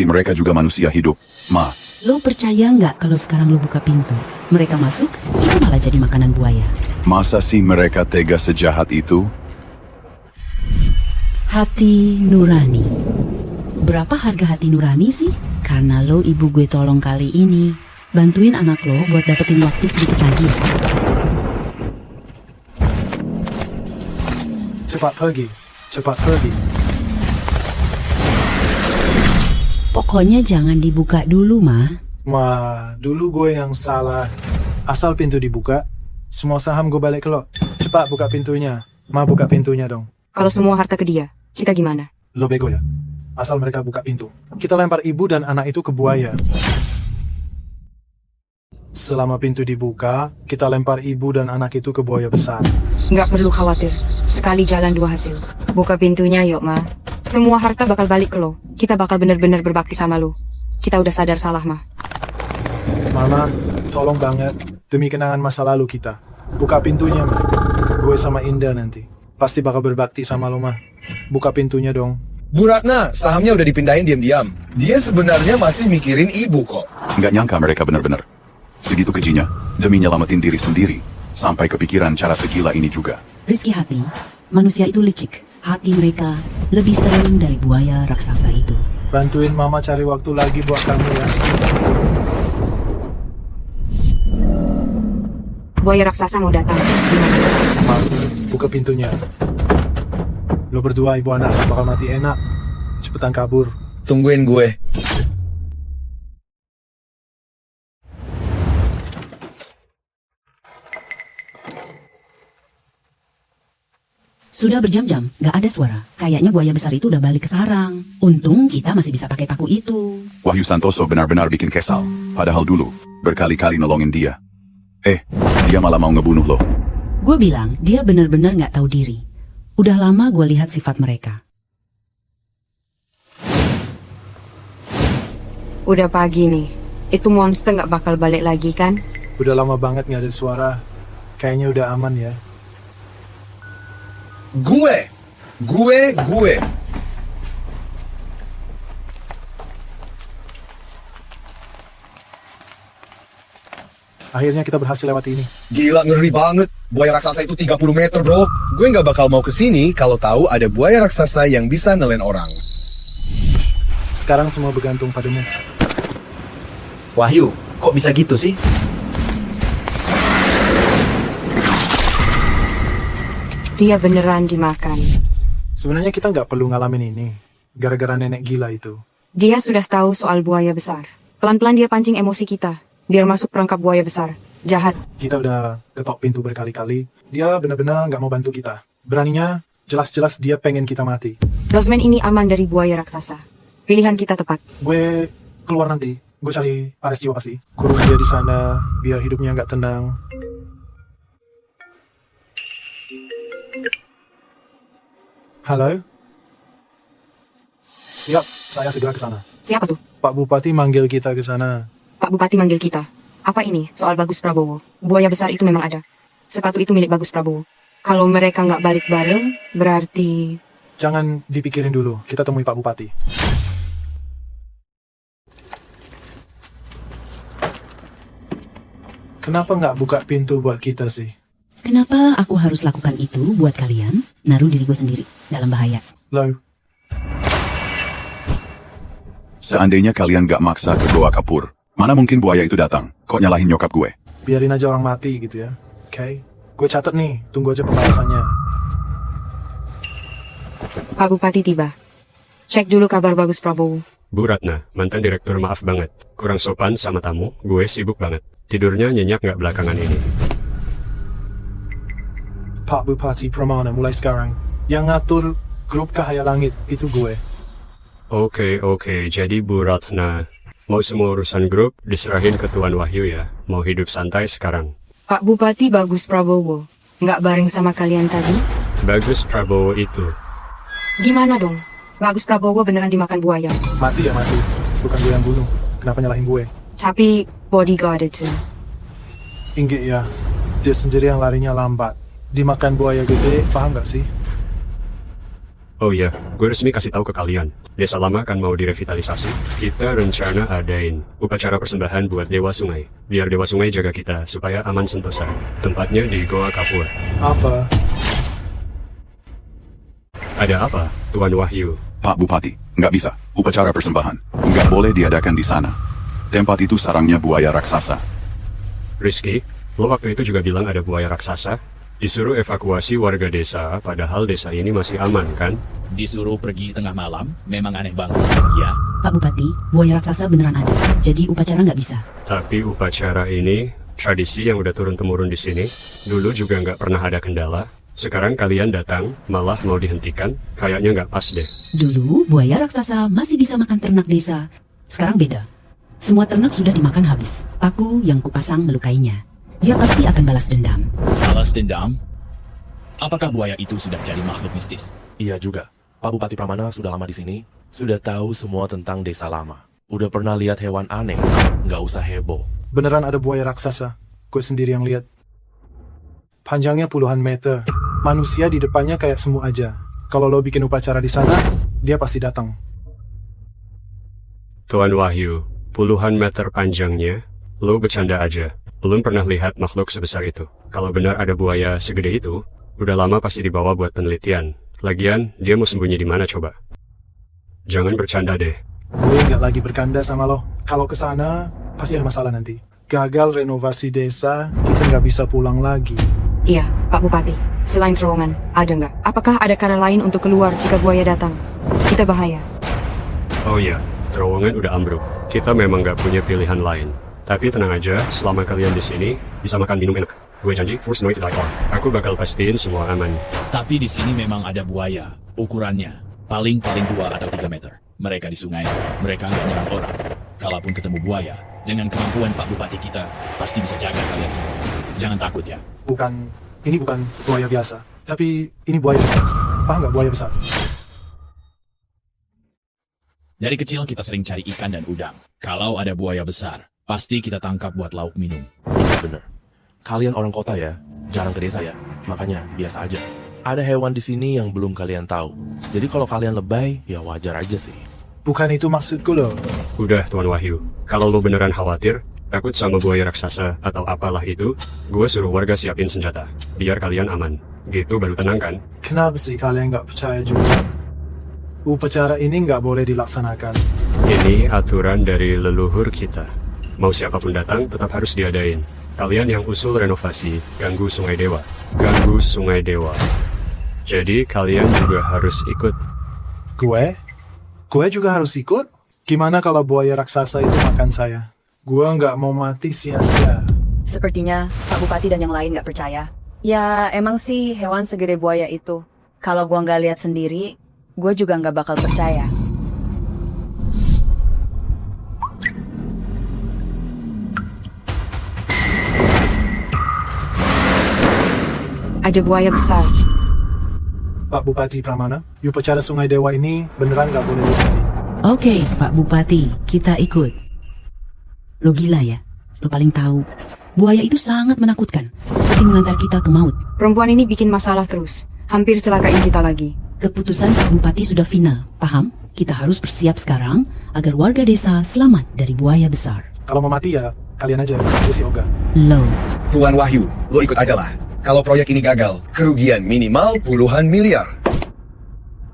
mereka juga manusia hidup. Mah, Lo percaya nggak kalau sekarang lo buka pintu? Mereka masuk, kita malah jadi makanan buaya. masa sih mereka tega sejahat itu? Hati nurani. Berapa harga hati nurani sih? Karena lo ibu gue tolong kali ini. Bantuin anak lo buat dapetin waktu sedikit lagi. Cepat pergi. Cepat pergi. Pokoknya jangan dibuka dulu, Ma. Ma, dulu gue yang salah. Asal pintu dibuka, semua saham gue balik ke lo. Cepat buka pintunya. Ma, buka pintunya dong. Kalau semua harta ke dia, kita gimana? Lo bego ya? Asal mereka buka pintu. Kita lempar ibu dan anak itu ke buaya. Selama pintu dibuka, kita lempar ibu dan anak itu ke buaya besar. Nggak perlu khawatir. Sekali jalan dua hasil. Buka pintunya yuk, Ma. Semua harta bakal balik ke lo. Kita bakal bener-bener berbakti sama lo. Kita udah sadar salah, Ma. Mama, tolong banget. Demi kenangan masa lalu kita. Buka pintunya, Ma. Gue sama Indah nanti. Pasti bakal berbakti sama lo, Ma. Buka pintunya dong. Bu Ratna, sahamnya udah dipindahin diam-diam. Dia sebenarnya masih mikirin ibu kok. Nggak nyangka mereka benar-benar segitu kejinya demi nyelamatin diri sendiri. Sampai kepikiran cara segila ini juga. Rizki hati, manusia itu licik. Hati mereka lebih serem dari buaya raksasa itu. Bantuin Mama cari waktu lagi buat kamu ya. Buaya raksasa mau datang. Ma, buka pintunya. Lo berdua ibu anak bakal mati enak. Cepetan kabur. Tungguin gue. Sudah berjam-jam, gak ada suara. Kayaknya buaya besar itu udah balik ke sarang. Untung kita masih bisa pakai paku itu. Wahyu Santoso benar-benar bikin kesal. Padahal dulu, berkali-kali nolongin dia. Dia malah mau ngebunuh lo. Gue bilang, dia benar-benar gak tahu diri. Udah lama gue lihat sifat mereka. Udah pagi nih. Itu monster gak bakal balik lagi kan? Udah lama banget nggak ada suara. Kayaknya udah aman ya. Gue. Akhirnya kita berhasil lewat ini. Gila, ngeri banget. Buaya raksasa itu 30 meter, bro. Gue nggak bakal mau kesini kalau tahu ada buaya raksasa yang bisa nelen orang. Sekarang semua bergantung padamu. Wahyu, kok bisa gitu sih? Dia beneran dimakan. Sebenarnya kita nggak perlu ngalamin ini. Gara-gara nenek gila itu. Dia sudah tahu soal buaya besar. Pelan-pelan dia pancing emosi kita. Biar masuk perangkap buaya besar. Jahat. Kita udah ketok pintu berkali-kali. Dia benar-benar nggak mau bantu kita. Beraninya, jelas-jelas dia pengen kita mati. Losmen ini aman dari buaya raksasa. Pilihan kita tepat. Gue keluar nanti. Gue cari Paris Jiwa pasti. Kurung dia di sana, biar hidupnya nggak tenang. Halo? Siap, saya segera ke sana. Siapa tuh? Pak Bupati manggil kita ke sana. Pak Bupati manggil kita. Apa ini soal Bagus Prabowo? Buaya besar itu memang ada. Sepatu itu milik Bagus Prabowo. Kalau mereka nggak balik bareng, berarti... Jangan dipikirin dulu, kita temui Pak Bupati. Kenapa nggak buka pintu buat kita sih? Kenapa aku harus lakukan itu buat kalian? Naruh diri gue sendiri dalam bahaya. Loh. Seandainya kalian gak maksa ke Goa Kapur, mana mungkin buaya itu datang? Kok nyalahin nyokap gue? Biarin aja orang mati gitu ya. Oke? Gue catat nih, tunggu aja pembahasannya. Pak Bupati tiba. Cek dulu kabar Bagus Prabowo. Bu Ratna, mantan direktur, maaf banget. Kurang sopan sama tamu, gue sibuk banget. Tidurnya nyenyak nggak belakangan ini? Pak Bupati Pramana mulai sekarang. Yang ngatur grup Cahaya Langit itu gue. Oke, jadi Bu Ratna, mau semua urusan grup diserahin ke Tuan Wahyu ya? Mau hidup santai sekarang? Pak Bupati Bagus Prabowo. Nggak bareng sama kalian tadi? Bagus Prabowo itu. Gimana dong? Bagus Prabowo beneran dimakan buaya. Mati ya mati. Bukan gue yang bunuh. Kenapa nyalahin gue? Tapi bodyguard itu. Inggit ya. Dia sendiri yang larinya lambat. Dimakan buaya gede, paham gak sih? Oh iya, gue resmi kasih tahu ke kalian. Desa lama kan mau direvitalisasi. Kita rencana adain upacara persembahan buat Dewa Sungai. Biar Dewa Sungai jaga kita supaya aman sentosa. Tempatnya di Goa Kapur. Apa? Ada apa, Tuan Wahyu? Pak Bupati, nggak bisa. Upacara persembahan nggak boleh diadakan di sana. Tempat itu sarangnya buaya raksasa. Rizky, lo waktu itu juga bilang ada buaya raksasa. Disuruh evakuasi warga desa, padahal desa ini masih aman, kan? Disuruh pergi tengah malam, memang aneh banget, ya. Pak Bupati, buaya raksasa beneran ada. Jadi upacara nggak bisa. Tapi upacara ini, tradisi yang udah turun-temurun di sini, dulu juga nggak pernah ada kendala. Sekarang kalian datang, malah mau dihentikan, kayaknya nggak pas deh. Dulu, buaya raksasa masih bisa makan ternak desa. Sekarang beda. Semua ternak sudah dimakan habis. Paku yang kupasang melukainya. Dia pasti akan balas dendam. Balas dendam? Apakah buaya itu sudah jadi makhluk mistis? Iya juga. Pak Bupati Pramana sudah lama di sini, sudah tahu semua tentang desa lama. Udah pernah lihat hewan aneh, nggak usah heboh. Beneran ada buaya raksasa. Gue sendiri yang lihat. Panjangnya puluhan meter. Manusia di depannya kayak semu aja. Kalau lo bikin upacara di sana, dia pasti datang. Tuan Wahyu, puluhan meter panjangnya, lo bercanda aja. Belum pernah lihat makhluk sebesar itu. Kalau benar ada buaya segede itu, udah lama pasti dibawa buat penelitian. Lagian, dia mau sembunyi di mana coba? Jangan bercanda deh. Gue nggak lagi bercanda sama lo. Kalau ke sana, pasti ada masalah nanti. Gagal renovasi desa, kita nggak bisa pulang lagi. Iya, Pak Bupati. Selain terowongan, ada nggak? Apakah ada cara lain untuk keluar jika buaya datang? Kita bahaya. Oh iya, terowongan udah ambruk. Kita memang nggak punya pilihan lain. Tapi tenang aja, selama kalian di sini, bisa makan minum enak. Gue janji, first no to die hard. Aku bakal pastiin semua aman. Tapi di sini memang ada buaya. Ukurannya paling 2 atau 3 meter. Mereka di sungai. Mereka nggak nyerang orang. Kalaupun ketemu buaya, dengan kemampuan Pak Bupati kita, pasti bisa jaga kalian semua. Jangan takut ya. Ini bukan buaya biasa, tapi ini buaya besar. Paham nggak buaya besar? Dari kecil kita sering cari ikan dan udang. Kalau ada buaya besar, pasti kita tangkap buat lauk minum. Iya bener. Kalian orang kota ya, jarang ke desa ya, makanya biasa aja. Ada hewan di sini yang belum kalian tahu. Jadi kalau kalian lebay, ya wajar aja sih. Bukan itu maksudku loh. Udah, Tuan Wahyu. Kalau lo beneran khawatir, takut sama buaya raksasa atau apalah itu, gue suruh warga siapin senjata, biar kalian aman. Gitu baru tenang kan? Kenapa sih kalian nggak percaya juga? Upacara ini nggak boleh dilaksanakan. Ini aturan dari leluhur kita. Mau siapapun datang, tetap harus diadain. Kalian yang usul renovasi, ganggu Sungai Dewa. Ganggu Sungai Dewa. Jadi kalian juga harus ikut. Gue juga harus ikut? Gimana kalau buaya raksasa itu makan saya? Gue nggak mau mati sia-sia. Sepertinya Pak Bupati dan yang lain nggak percaya. Ya emang sih hewan segede buaya itu. Kalau gua nggak lihat sendiri, gue juga nggak bakal percaya. Ada buaya besar. Pak Bupati Pramana, upacara Sungai Dewa ini beneran nggak boleh terjadi. Oke, Pak Bupati, kita ikut. Lo gila ya? Lo paling tahu. Buaya itu sangat menakutkan, seperti mengantar kita ke maut. Perempuan ini bikin masalah terus. Hampir celakain kita lagi. Keputusan Pak Bupati sudah final, paham? Kita harus bersiap sekarang agar warga desa selamat dari buaya besar. Kalau mau mati ya, kalian aja, si Oga. Lo. Tuan Wahyu, lo ikut aja lah. Kalau proyek ini gagal, kerugian minimal puluhan miliar.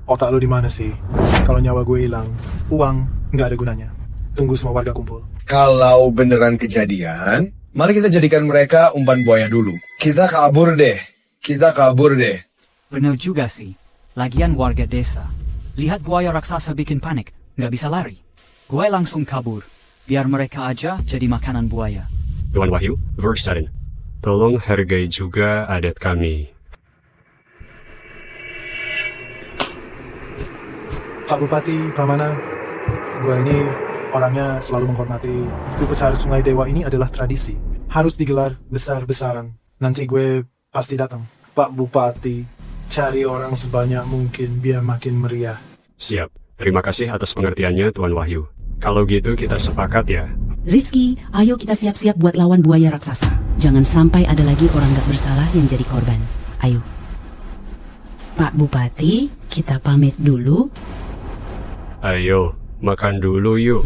Otak lo di mana sih? Kalau nyawa gue hilang, uang nggak ada gunanya. Tunggu semua warga kumpul. Kalau beneran kejadian, mari kita jadikan mereka umpan buaya dulu. Kita kabur deh. Bener juga sih. Lagian warga desa. Lihat buaya raksasa bikin panik, nggak bisa lari. Gue langsung kabur, biar mereka aja jadi makanan buaya. Tuan Wahyu, verse 7. Tolong hargai juga adat kami. Pak Bupati Pramana, gue ini orangnya selalu menghormati. Upacara Sungai Dewa ini adalah tradisi. Harus digelar besar-besaran. Nanti gue pasti datang. Pak Bupati, cari orang sebanyak mungkin biar makin meriah. Siap. Terima kasih atas pengertiannya, Tuan Wahyu. Kalau gitu kita sepakat ya. Rizky, ayo kita siap-siap buat lawan buaya raksasa. Jangan sampai ada lagi orang gak bersalah yang jadi korban. Ayo. Pak Bupati, kita pamit dulu. Ayo, makan dulu yuk.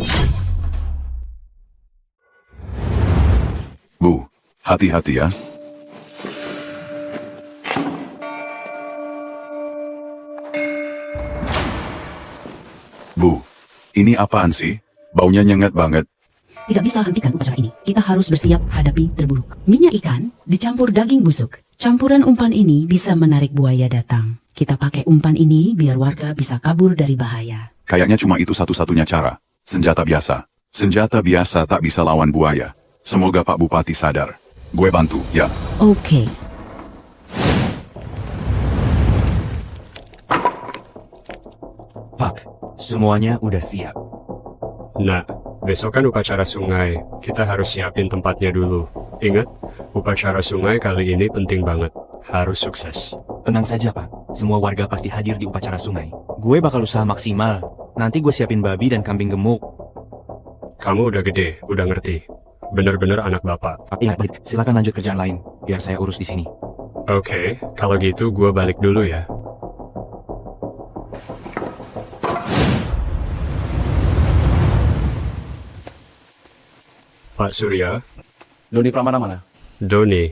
Bu, hati-hati ya. Bu, ini apaan sih? Baunya nyengat banget. Tidak bisa hentikan upacara ini. Kita harus bersiap hadapi terburuk. Minyak ikan dicampur daging busuk. Campuran umpan ini bisa menarik buaya datang. Kita pakai umpan ini biar warga bisa kabur dari bahaya. Kayaknya cuma itu satu-satunya cara. Senjata biasa. Senjata biasa tak bisa lawan buaya. Semoga Pak Bupati sadar. Gue bantu, ya. Oke. Pak, semuanya udah siap. Nah, besok kan upacara sungai. Kita harus siapin tempatnya dulu. Ingat, upacara sungai kali ini penting banget. Harus sukses. Tenang saja, Pak. Semua warga pasti hadir di upacara sungai. Gue bakal usaha maksimal. Nanti gue siapin babi dan kambing gemuk. Kamu udah gede, udah ngerti. Bener-bener anak bapak. Iya, baik. Silakan lanjut kerjaan lain. Biar saya urus di sini. Oke, kalau gitu gue balik dulu ya. Pak Surya. Doni Pramana mana? Doni.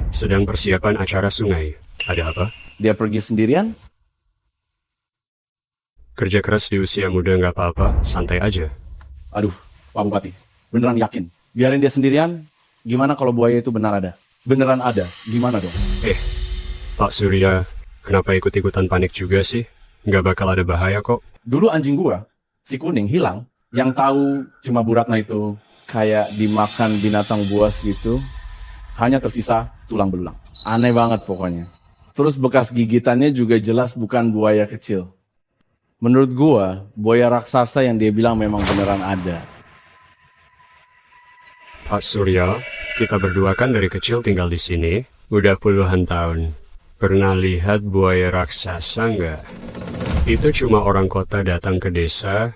Sedang persiapan acara sungai. Ada apa? Dia pergi sendirian? Kerja keras di usia muda nggak apa-apa, santai aja. Aduh, Pak Bupati. Beneran yakin? Biarin dia sendirian? Gimana kalau buaya itu benar ada? Beneran ada? Gimana dong? Pak Surya, kenapa ikut-ikutan panik juga sih? Nggak bakal ada bahaya kok. Dulu anjing gua, si Kuning, hilang. Yang tahu cuma Bu Ratna itu kayak dimakan binatang buas gitu. Hanya tersisa tulang belulang. Aneh banget pokoknya. Terus bekas gigitannya juga jelas bukan buaya kecil. Menurut gua, buaya raksasa yang dia bilang memang beneran ada. Pak Surya, kita berdua kan dari kecil tinggal di sini, udah puluhan tahun. Pernah lihat buaya raksasa nggak? Itu cuma orang kota datang ke desa,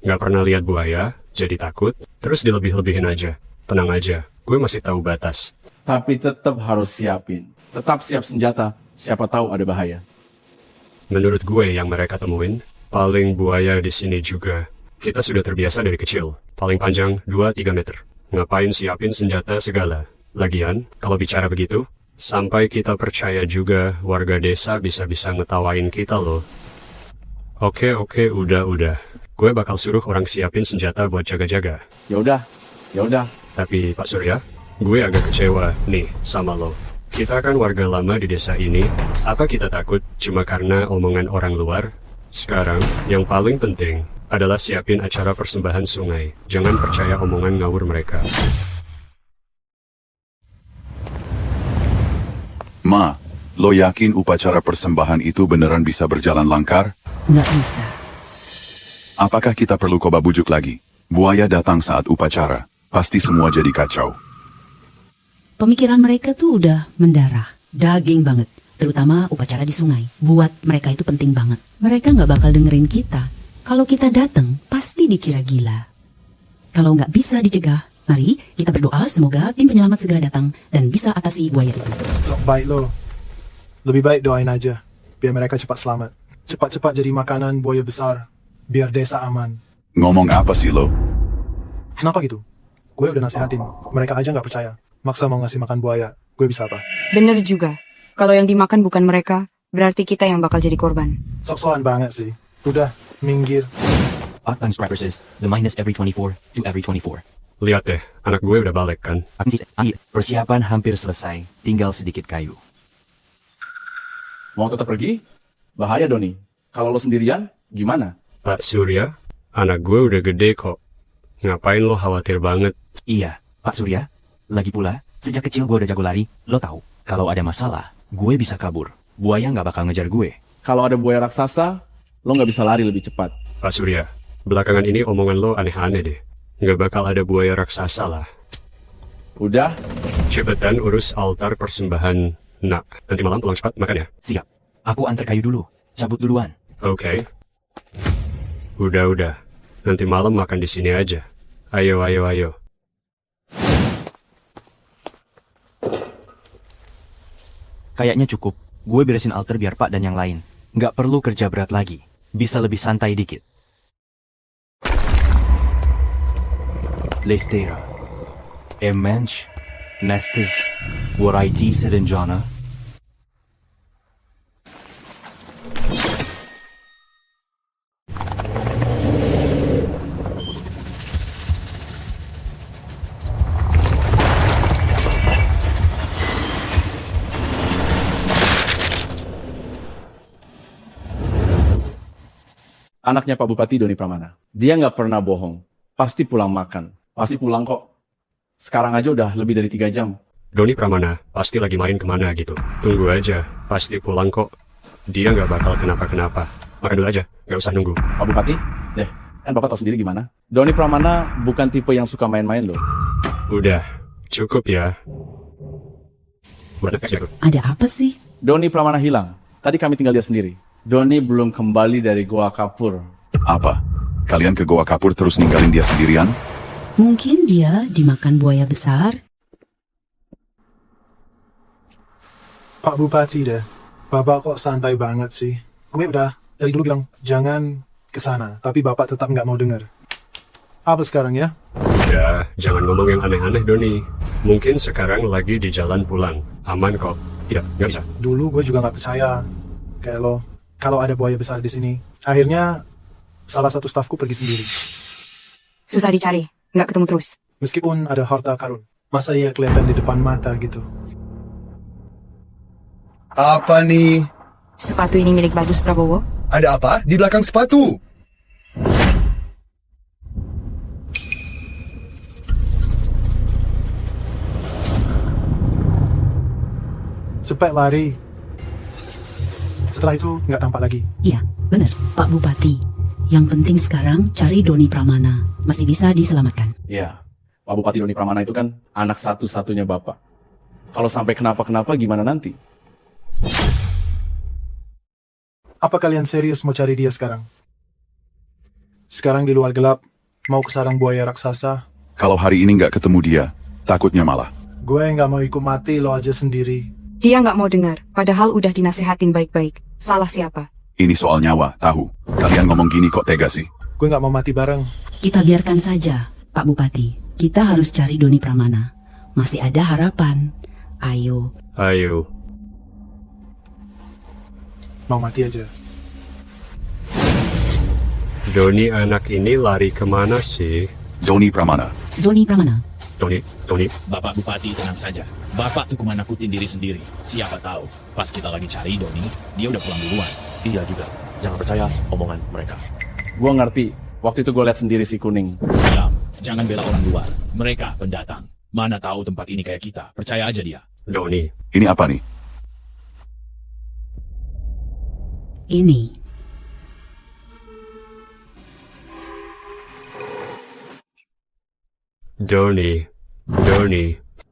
nggak pernah lihat buaya, jadi takut, terus dilebih-lebihin aja. Tenang aja, gue masih tahu batas. Tapi tetap harus siapin. Tetap siap senjata, siapa tahu ada bahaya. Menurut gue yang mereka temuin, paling buaya di sini juga. Kita sudah terbiasa dari kecil, paling panjang 2-3 meter. Ngapain siapin senjata segala? Lagian, kalau bicara begitu, sampai kita percaya juga warga desa bisa-bisa ngetawain kita loh. Oke, udah. Gue bakal suruh orang siapin senjata buat jaga-jaga. Ya udah. Tapi Pak Surya, gue agak kecewa nih sama lo. Kita kan warga lama di desa ini, apa kita takut cuma karena omongan orang luar? Sekarang, yang paling penting adalah siapin acara persembahan sungai. Jangan percaya omongan ngawur mereka. Ma, lo yakin upacara persembahan itu beneran bisa berjalan lancar? Nggak bisa. Apakah kita perlu coba bujuk lagi? Buaya datang saat upacara. Pasti semua jadi kacau. Pemikiran mereka tuh udah mendarah, daging banget. Terutama upacara di sungai. Buat mereka itu penting banget. Mereka nggak bakal dengerin kita. Kalau kita datang, pasti dikira gila. Kalau nggak bisa dicegah, mari kita berdoa semoga tim penyelamat segera datang dan bisa atasi buaya itu. Sok baik lo. Lebih baik doain aja, biar mereka cepat selamat. Cepat-cepat jadi makanan buaya besar, biar desa aman. Ngomong apa sih lo? Kenapa gitu? Gue udah nasihatin, mereka aja nggak percaya. Maksa mau ngasih makan buaya, gue bisa apa? Bener juga. Kalau yang dimakan bukan mereka, berarti kita yang bakal jadi korban. Sok-sokan banget sih. Udah, minggir. Odd times practices, the minus every 24 to every 24. Lihat deh, anak gue udah balik kan? Persiapan hampir selesai, tinggal sedikit kayu. Mau tetap pergi? Bahaya Doni. Kalau lo sendirian, gimana? Pak Surya, anak gue udah gede kok. Ngapain lo khawatir banget? Iya, Pak Surya. Lagi pula, sejak kecil gue udah jago lari, lo tahu. Kalau ada masalah, gue bisa kabur. Buaya nggak bakal ngejar gue. Kalau ada buaya raksasa, lo nggak bisa lari lebih cepat. Pak Surya, belakangan ini omongan lo aneh-aneh deh. Nggak bakal ada buaya raksasa lah. Udah? Cepetan urus altar persembahan. Nak, nanti malam pulang cepat makan ya? Siap. Aku antar kayu dulu. Cabut duluan. Oke. Udah. Nanti malam makan di sini aja. Ayo. Kayaknya cukup. Gue beresin altar biar Pak dan yang lain. Nggak perlu kerja berat lagi. Bisa lebih santai dikit. Lestera. Emensch. Nestes. Variety Sedenjana. Anaknya Pak Bupati Doni Pramana. Dia nggak pernah bohong. Pasti pulang makan. Pasti pulang kok. Sekarang aja udah lebih dari 3 jam. Doni Pramana pasti lagi main kemana gitu. Tunggu aja, pasti pulang kok. Dia nggak bakal kenapa-kenapa. Makan dulu aja, nggak usah nunggu. Pak Bupati, kan Bapak tahu sendiri gimana. Doni Pramana bukan tipe yang suka main-main loh. Udah, cukup ya. Buat kasih aku. Ada apa sih? Doni Pramana hilang. Tadi kami tinggal dia sendiri. Doni belum kembali dari Goa Kapur. Apa? Kalian ke Goa Kapur terus ninggalin dia sendirian? Mungkin dia dimakan buaya besar. Pak Bupati deh, Bapak kok santai banget sih. Gue udah dari dulu bilang, jangan ke sana. Tapi Bapak tetap nggak mau dengar. Apa sekarang ya? Ya, jangan ngomong yang aneh-aneh Doni. Mungkin sekarang lagi di jalan pulang. Aman kok. Tidak, nggak bisa. Dulu gue juga nggak percaya. Kayak lo, kalau ada buaya besar di sini. Akhirnya, salah satu stafku pergi sendiri. Susah dicari, nggak ketemu terus. Meskipun ada harta karun, masa ia kelihatan di depan mata gitu? Apa nih? Sepatu ini milik Bagus Prabowo. Ada apa di belakang sepatu? Cepat lari. Setelah itu nggak tampak lagi. Iya, benar, Pak Bupati. Yang penting sekarang cari Doni Pramana. Masih bisa diselamatkan. Iya, Pak Bupati Doni Pramana itu kan anak satu-satunya Bapak. Kalau sampai kenapa-kenapa gimana nanti? Apa kalian serius mau cari dia sekarang? Sekarang di luar gelap, mau ke sarang buaya raksasa. Kalau hari ini nggak ketemu dia, takutnya malah. Gue nggak mau ikut mati, lo aja sendiri. Dia nggak mau dengar, padahal udah dinasehatin baik-baik. Salah siapa? Ini soal nyawa, tahu. Kalian ngomong gini kok tega sih? Gue nggak mau mati bareng. Kita biarkan saja, Pak Bupati. Kita harus cari Doni Pramana. Masih ada harapan. Ayo. Ayo. Mau mati aja. Doni anak ini lari kemana sih? Doni Pramana. Doni Pramana. Doni. Bapak Bupati tenang saja. Bapak tuh nakutin diri sendiri. Siapa tahu, pas kita lagi cari Doni, dia udah pulang duluan. Iya juga. Jangan percaya omongan mereka. Gua ngerti. Waktu itu gue lihat sendiri si kuning. Diam, jangan bela orang luar. Mereka pendatang. Mana tahu tempat ini kayak kita. Percaya aja dia. Doni. Ini apa nih? Ini. Doni.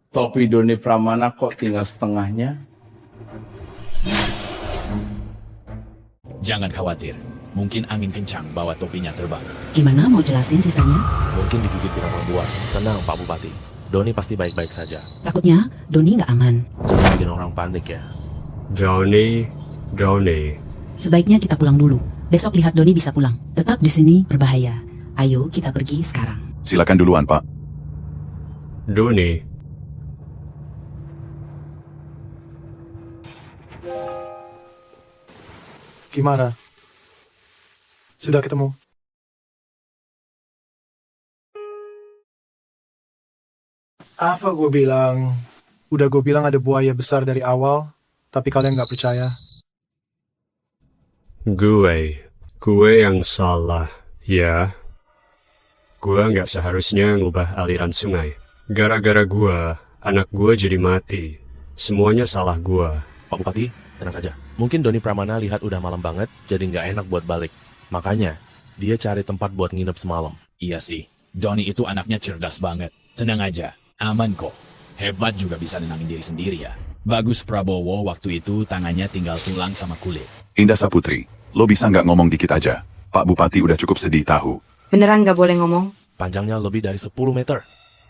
Topi Doni Pramana kok tinggal setengahnya? Jangan khawatir. Mungkin angin kencang bawa topinya terbang. Gimana mau jelasin sisanya? Mungkin digigit binatang buas. Tenang Pak Bupati. Doni pasti baik-baik saja. Takutnya Doni nggak aman. Jangan bikin orang panik ya. Doni. Sebaiknya kita pulang dulu. Besok lihat Doni bisa pulang. Tetap di sini berbahaya. Ayo kita pergi sekarang. Silakan duluan, Pak. Doni. Gimana? Sudah ketemu? Apa gue bilang? Udah gue bilang ada buaya besar dari awal, tapi kalian nggak percaya. Gue yang salah, ya. Gue nggak seharusnya ngubah aliran sungai. Gara-gara gue, anak gue jadi mati. Semuanya salah gue. Pak Bupati, tenang saja. Mungkin Doni Pramana lihat udah malam banget, jadi nggak enak buat balik. Makanya, dia cari tempat buat nginep semalam. Iya sih, Doni itu anaknya cerdas banget. Tenang aja, aman kok. Hebat juga bisa nenangin diri sendiri ya. Bagus Prabowo waktu itu tangannya tinggal tulang sama kulit. Indah Saputri, lo bisa nggak ngomong dikit aja? Pak Bupati udah cukup sedih tahu. Beneran nggak boleh ngomong? Panjangnya lebih dari 10 meter.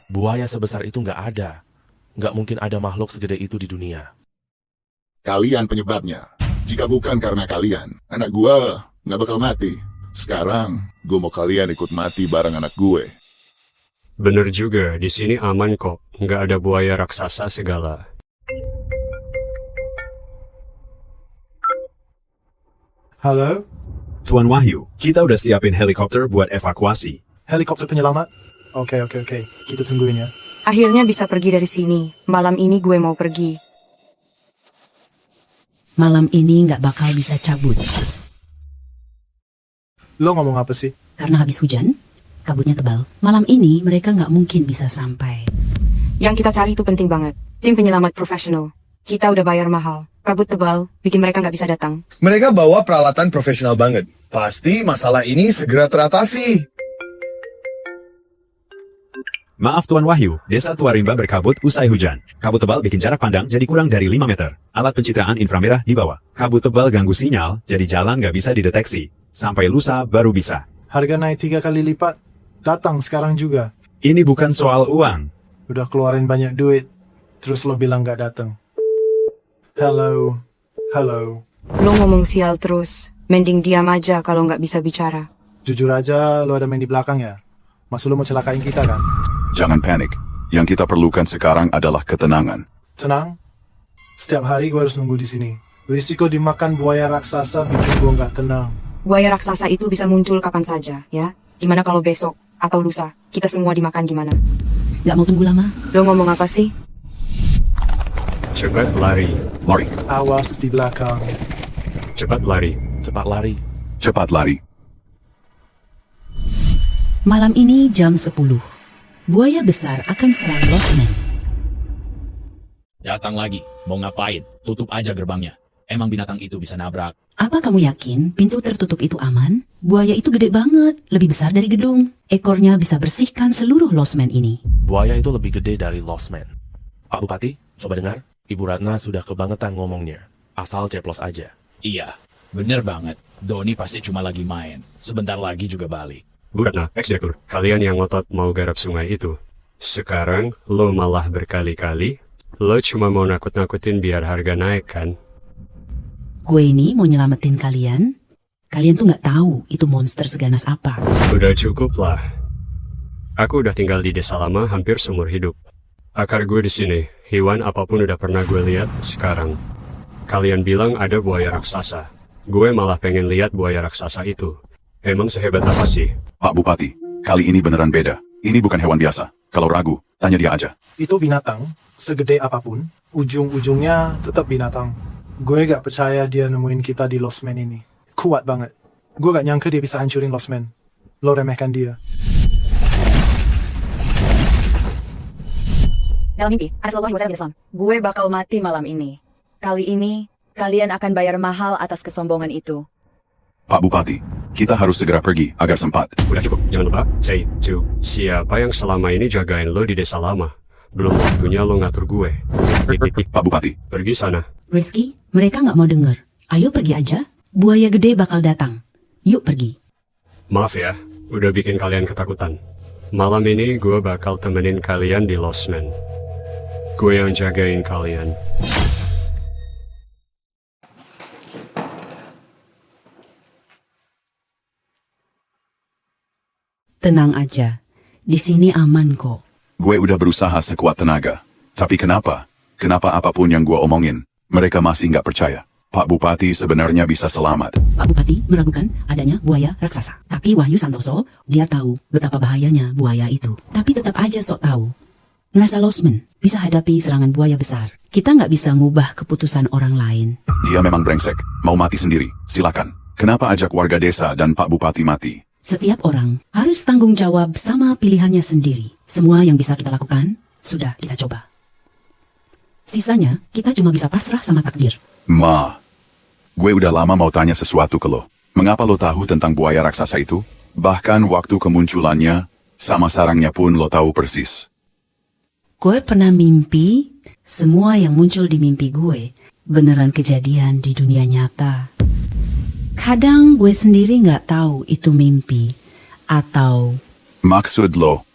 Buaya sebesar itu nggak ada. Nggak mungkin ada makhluk segede itu di dunia. Kalian penyebabnya. Jika bukan karena kalian, anak gua nggak bakal mati. Sekarang, gue mau kalian ikut mati bareng anak gue. Bener juga, di sini aman kok. Nggak ada buaya raksasa segala. Halo? Tuan Wahyu, kita udah siapin helikopter buat evakuasi. Helikopter penyelamat? Oke. Kita tungguin ya. Akhirnya bisa pergi dari sini. Malam ini gue mau pergi. Malam ini nggak bakal bisa cabut. Lo ngomong apa sih? Karena habis hujan, kabutnya tebal. Malam ini mereka nggak mungkin bisa sampai. Yang kita cari itu penting banget. Tim penyelamat profesional. Kita udah bayar mahal. Kabut tebal, bikin mereka nggak bisa datang. Mereka bawa peralatan profesional banget. Pasti masalah ini segera teratasi. Maaf Tuan Wahyu, desa Tuarimba berkabut usai hujan. Kabut tebal bikin jarak pandang jadi kurang dari 5 meter. Alat pencitraan inframerah dibawa. Kabut tebal ganggu sinyal, jadi jalan nggak bisa dideteksi. Sampai lusa baru bisa. Harga naik 3 kali lipat. Datang sekarang juga. Ini bukan soal uang. Udah keluarin banyak duit, terus lo bilang gak datang. Halo. Lo ngomong sial terus. Mending diam aja kalau nggak bisa bicara. Jujur aja, lo ada main di belakang ya? Maksud lo mau celakain kita kan? Jangan panik. Yang kita perlukan sekarang adalah ketenangan. Tenang. Setiap hari gue harus nunggu di sini. Risiko dimakan buaya raksasa bikin gue nggak tenang. Buaya raksasa itu bisa muncul kapan saja, ya? Gimana kalau besok atau lusa kita semua dimakan gimana? Nggak mau tunggu lama. Lo ngomong apa sih? Cepat lari. Awas di belakang. Cepat lari. Cepat lari. Malam ini jam 10. Buaya besar akan serang Losmen. Datang lagi, mau ngapain? Tutup aja gerbangnya. Emang binatang itu bisa nabrak. Apa kamu yakin pintu tertutup itu aman? Buaya itu gede banget, lebih besar dari gedung. Ekornya bisa bersihkan seluruh losmen ini. Buaya itu lebih gede dari Lost Man. Pak Bupati, coba dengar. Ibu Ratna sudah kebangetan ngomongnya. Asal ceplos aja. Iya, bener banget. Doni pasti cuma lagi main. Sebentar lagi juga balik. Bu Ratna, ex-direktur, kalian yang ngotot mau garap sungai itu. Sekarang, lo malah berkali-kali. Lo cuma mau nakut-nakutin biar harga naik kan? Gue ini mau nyelamatin kalian. Kalian tuh nggak tahu itu monster seganas apa. Udah cukup lah. Aku udah tinggal di desa lama hampir seumur hidup. Akar gue di sini, hewan apapun udah pernah gue lihat sekarang. Kalian bilang ada buaya raksasa. Gue malah pengen lihat buaya raksasa itu. Emang sehebat apa sih? Pak Bupati, kali ini beneran beda. Ini bukan hewan biasa. Kalau ragu, tanya dia aja. Itu binatang, segede apapun, ujung-ujungnya tetap binatang. Gue gak percaya dia nemuin kita di Lost Man ini. Kuat banget. Gue gak nyangka dia bisa hancurin Lost Man. Lo remehkan dia. Dalam mimpi, ada sallallahu alaihi wasallam. Gue bakal mati malam ini. Kali ini, kalian akan bayar mahal atas kesombongan itu. Pak Bupati, kita harus segera pergi agar sempat. Udah cukup, jangan lupa, say to siapa yang selama ini jagain lo di desa lama. Belum waktunya lo ngatur gue. Pak Bupati. Pergi sana. Rizky, mereka nggak mau denger. Ayo pergi aja. Buaya gede bakal datang. Yuk pergi. Maaf ya, udah bikin kalian ketakutan. Malam ini gue bakal temenin kalian di Lost Man. Gue yang jagain kalian. Tenang aja. Di sini aman kok. Gue udah berusaha sekuat tenaga. Tapi kenapa? Kenapa apapun yang gue omongin, mereka masih nggak percaya. Pak Bupati sebenarnya bisa selamat. Pak Bupati meragukan adanya buaya raksasa. Tapi Wahyu Santoso, dia tahu betapa bahayanya buaya itu. Tapi tetap aja sok tahu. Ngerasa losmen, bisa hadapi serangan buaya besar. Kita nggak bisa ngubah keputusan orang lain. Dia memang brengsek, mau mati sendiri, silakan. Kenapa ajak warga desa dan Pak Bupati mati? Setiap orang harus tanggung jawab sama pilihannya sendiri. Semua yang bisa kita lakukan, sudah kita coba. Sisanya, kita cuma bisa pasrah sama takdir. Ma, gue udah lama mau tanya sesuatu ke lo. Mengapa lo tahu tentang buaya raksasa itu? Bahkan waktu kemunculannya, sama sarangnya pun lo tahu persis. Gue pernah mimpi, semua yang muncul di mimpi gue beneran kejadian di dunia nyata. Kadang gue sendiri nggak tahu itu mimpi atau... Maksud lo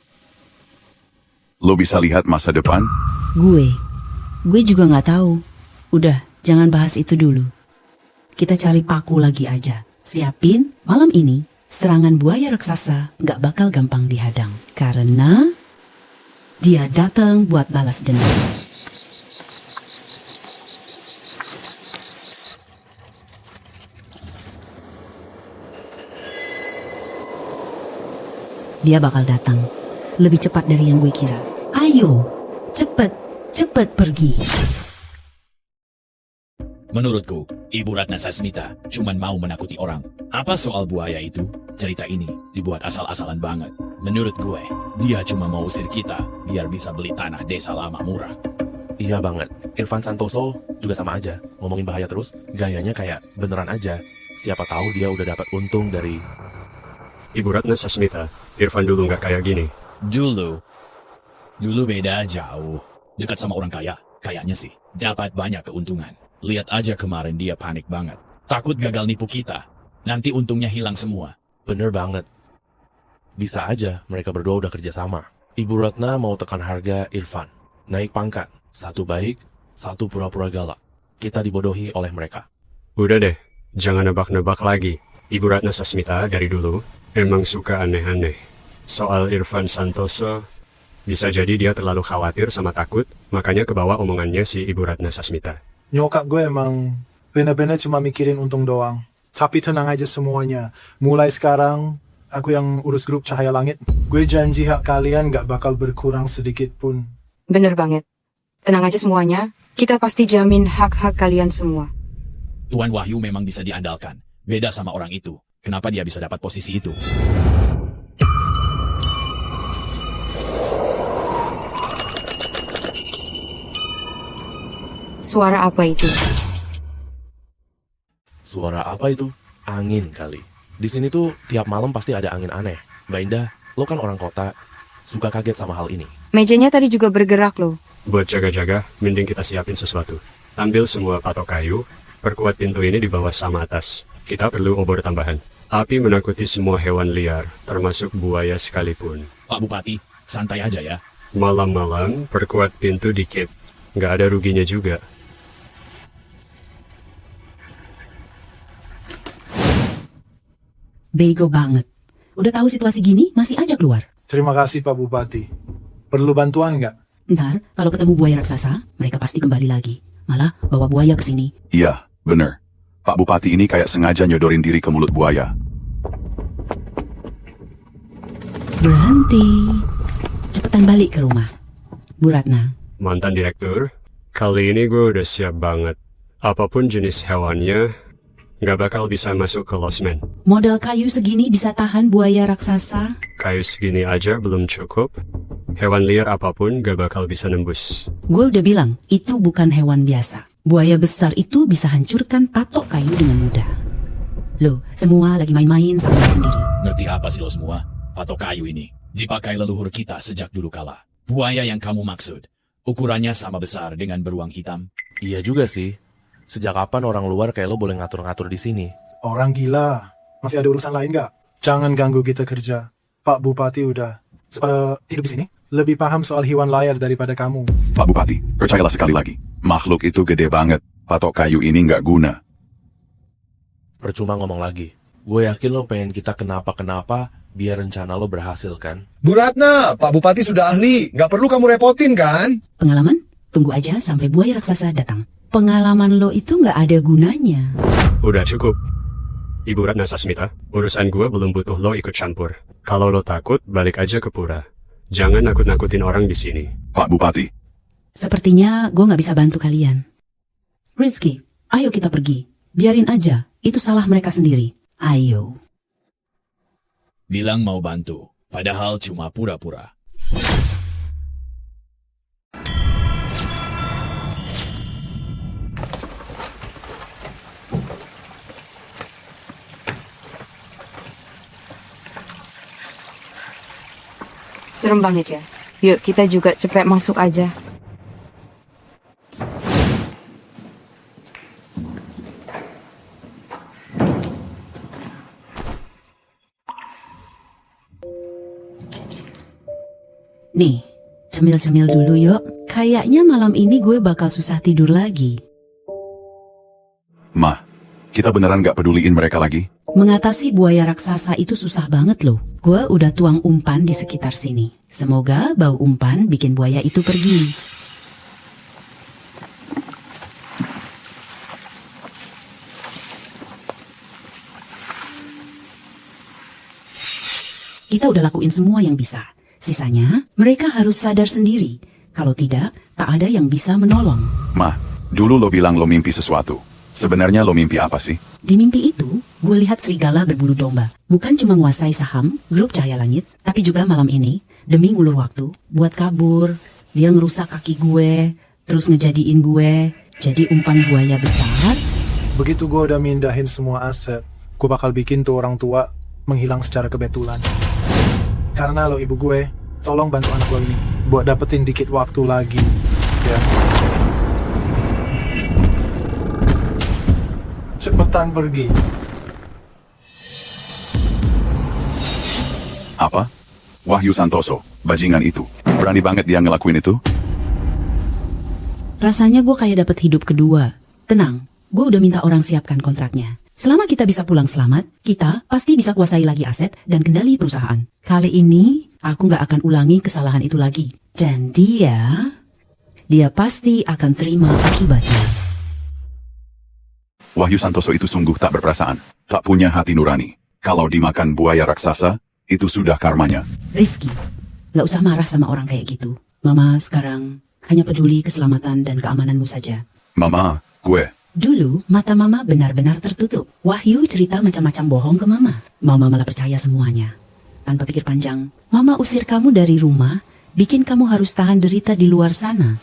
bisa lihat masa depan? Gue juga nggak tahu. Udah, jangan bahas itu dulu. Kita cari paku lagi aja. Siapin, malam ini serangan buaya raksasa nggak bakal gampang dihadang. Karena dia datang buat balas dendam. Dia bakal datang lebih cepat dari yang gue kira. Ayo, cepet pergi. Menurutku, Ibu Ratna Sasmita cuman mau menakuti orang. Apa soal buaya itu? Cerita ini dibuat asal-asalan banget. Menurut gue, dia cuma mau usir kita biar bisa beli tanah desa lama murah. Iya banget. Irfan Santoso juga sama aja. Ngomongin bahaya terus, gayanya kayak beneran aja. Siapa tahu dia udah dapat untung dari... Ibu Ratna Sasmita, Irfan dulu nggak kayak gini. Dulu beda jauh. Dekat sama orang kaya, kayaknya sih. Dapat banyak keuntungan. Lihat aja kemarin dia panik banget. Takut gagal nipu kita. Nanti untungnya hilang semua. Bener banget. Bisa aja mereka berdua udah kerja sama. Ibu Ratna mau tekan harga Irfan. Naik pangkat. Satu baik, satu pura-pura galak. Kita dibodohi oleh mereka. Udah deh, jangan nebak-nebak lagi. Ibu Ratna Sasmita dari dulu emang suka aneh-aneh. Soal Irfan Santoso, bisa jadi dia terlalu khawatir sama takut, makanya kebawa omongannya si Ibu Ratna Sasmita. Nyokap gue emang bener-bener cuma mikirin untung doang. Tapi tenang aja semuanya. Mulai sekarang, aku yang urus grup Cahaya Langit. Gue janji hak kalian gak bakal berkurang sedikit pun. Bener banget. Tenang aja semuanya, kita pasti jamin hak-hak kalian semua. Tuan Wahyu memang bisa diandalkan. Beda sama orang itu. Kenapa dia bisa dapat posisi itu? Suara apa itu? Suara apa itu? Angin kali. Di sini tuh tiap malam pasti ada angin aneh. Mbak Indah, lo kan orang kota, suka kaget sama hal ini. Mejanya tadi juga bergerak loh. Buat jaga-jaga, mending kita siapin sesuatu. Ambil semua patok kayu, perkuat pintu ini di bawah sama atas. Kita perlu obor tambahan. Api menakuti semua hewan liar, termasuk buaya sekalipun. Pak Bupati, santai aja ya. Malam-malam, perkuat pintu dikit. Nggak ada ruginya juga. Bego banget. Udah tahu situasi gini, masih aja keluar. Terima kasih Pak Bupati. Perlu bantuan nggak? Ntar, kalau ketemu buaya raksasa, mereka pasti kembali lagi. Malah bawa buaya ke sini. Iya, bener. Pak Bupati ini kayak sengaja nyodorin diri ke mulut buaya. Berhenti. Cepetan balik ke rumah. Bu Ratna. Mantan direktur, kali ini gue udah siap banget. Apapun jenis hewannya, nggak bakal bisa masuk ke losmen. Modal kayu segini bisa tahan buaya raksasa? Kayu segini aja belum cukup. Hewan liar apapun gak bakal bisa nembus. Gue udah bilang, itu bukan hewan biasa. Buaya besar itu bisa hancurkan patok kayu dengan mudah. Loh, semua lagi main-main sama sendiri. Ngerti apa sih lo semua? Patok kayu ini dipakai leluhur kita sejak dulu kala. Buaya yang kamu maksud, ukurannya sama besar dengan beruang hitam. Iya juga sih. Sejak kapan orang luar kayak lo boleh ngatur-ngatur di sini? Orang gila. Masih ada urusan lain nggak? Jangan ganggu kita kerja. Pak Bupati udah hidup di sini. Lebih paham soal hewan liar daripada kamu. Pak Bupati, percayalah sekali lagi. Makhluk itu gede banget. Patok kayu ini nggak guna. Percuma ngomong lagi. Gue yakin lo pengen kita kenapa-kenapa biar rencana lo berhasil kan? Bu Ratna, Pak Bupati sudah ahli. Nggak perlu kamu repotin kan? Pengalaman? Tunggu aja sampai buaya raksasa datang. Pengalaman lo itu nggak ada gunanya. Udah cukup. Ibu Ratna Sasmita, urusan gue belum butuh lo ikut campur. Kalau lo takut, balik aja ke pura. Jangan nakut-nakutin orang di sini. Pak Bupati. Sepertinya gue nggak bisa bantu kalian. Rizky, ayo kita pergi. Biarin aja, itu salah mereka sendiri. Ayo. Bilang mau bantu, padahal cuma pura-pura. Serem banget ya. Yuk kita juga cepet masuk aja. Nih, cemil-cemil dulu yuk. Kayaknya malam ini gue bakal susah tidur lagi. Ma, kita beneran nggak peduliin mereka lagi? Mengatasi buaya raksasa itu susah banget loh. Gue udah tuang umpan di sekitar sini. Semoga bau umpan bikin buaya itu pergi. Kita udah lakuin semua yang bisa. Sisanya, mereka harus sadar sendiri. Kalau tidak, tak ada yang bisa menolong. Ma, dulu lo bilang lo mimpi sesuatu. Sebenarnya lo mimpi apa sih? Di mimpi itu, gue lihat serigala berbulu domba. Bukan cuma menguasai saham, grup cahaya langit, tapi juga malam ini, demi ngulur waktu, buat kabur. Dia ngerusak kaki gue, terus ngejadiin gue jadi umpan buaya besar. Begitu gue udah mindahin semua aset, gue bakal bikin tuh orang tua menghilang secara kebetulan. Karena lo ibu gue, tolong bantu anak lo ini buat dapetin dikit waktu lagi, ya. Cepetan pergi. Apa? Wahyu Santoso, bajingan itu. Berani banget dia ngelakuin itu? Rasanya gue kayak dapet hidup kedua. Tenang, gue udah minta orang siapkan kontraknya. Selama kita bisa pulang selamat, kita pasti bisa kuasai lagi aset dan kendali perusahaan. Kali ini, aku gak akan ulangi kesalahan itu lagi. Dan dia pasti akan terima akibatnya. Wahyu Santoso itu sungguh tak berperasaan, tak punya hati nurani. Kalau dimakan buaya raksasa, itu sudah karmanya. Rizky, gak usah marah sama orang kayak gitu. Mama sekarang hanya peduli keselamatan dan keamananmu saja. Mama, gue. Dulu, mata mama benar-benar tertutup. Wahyu cerita macam-macam bohong ke mama. Mama malah percaya semuanya. Tanpa pikir panjang, mama usir kamu dari rumah, bikin kamu harus tahan derita di luar sana.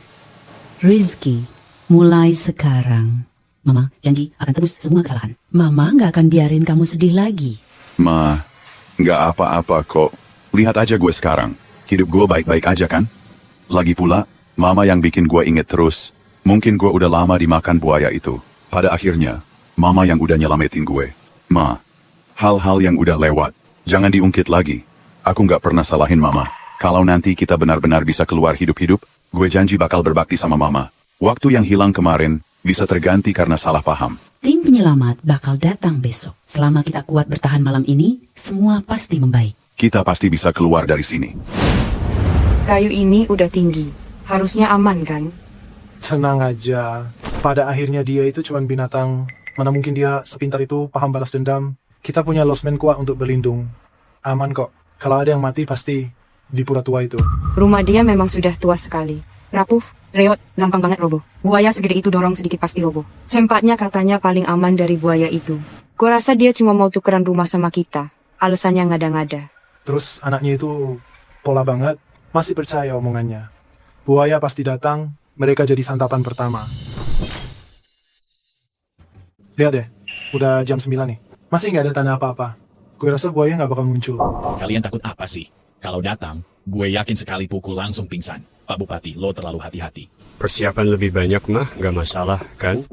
Rizky, Mulai sekarang, Mama janji akan tebus semua kesalahan. Mama nggak akan biarin kamu sedih lagi. Ma, nggak apa-apa kok. Lihat aja gue sekarang. Hidup gue baik-baik aja kan? Lagi pula, Mama yang bikin gue inget terus. Mungkin gue udah lama dimakan buaya itu. Pada akhirnya, Mama yang udah nyelamatin gue. Ma, hal-hal yang udah lewat, jangan diungkit lagi. Aku nggak pernah salahin Mama. Kalau nanti kita benar-benar bisa keluar hidup-hidup, gue janji bakal berbakti sama Mama. Waktu yang hilang kemarin, bisa terganti karena salah paham. Tim penyelamat bakal datang besok. Selama kita kuat bertahan malam ini, semua pasti membaik. Kita pasti bisa keluar dari sini. Kayu ini udah tinggi. Harusnya aman kan? Tenang aja. Pada akhirnya dia itu cuma binatang. Mana mungkin dia sepintar itu paham balas dendam. Kita punya losmen kuat untuk berlindung. Aman kok. Kalau ada yang mati pasti di pura tua itu. Rumah dia memang sudah tua sekali. Rapuh, reot, gampang banget roboh. Buaya segede itu dorong sedikit pasti roboh. Sempatnya katanya paling aman dari buaya itu. Gua rasa dia cuma mau tukeran rumah sama kita. Alasannya ngada-ngada. Terus anaknya itu pola banget. Masih percaya omongannya. Buaya pasti datang, mereka jadi santapan pertama. Lihat deh, udah jam 9 nih. Masih nggak ada tanda apa-apa. Gue rasa buaya nggak bakal muncul. Kalian takut apa sih? Kalau datang, gue yakin sekali pukul langsung pingsan. Pak Bupati, lo terlalu hati-hati. Persiapan lebih banyak mah, nggak masalah, kan?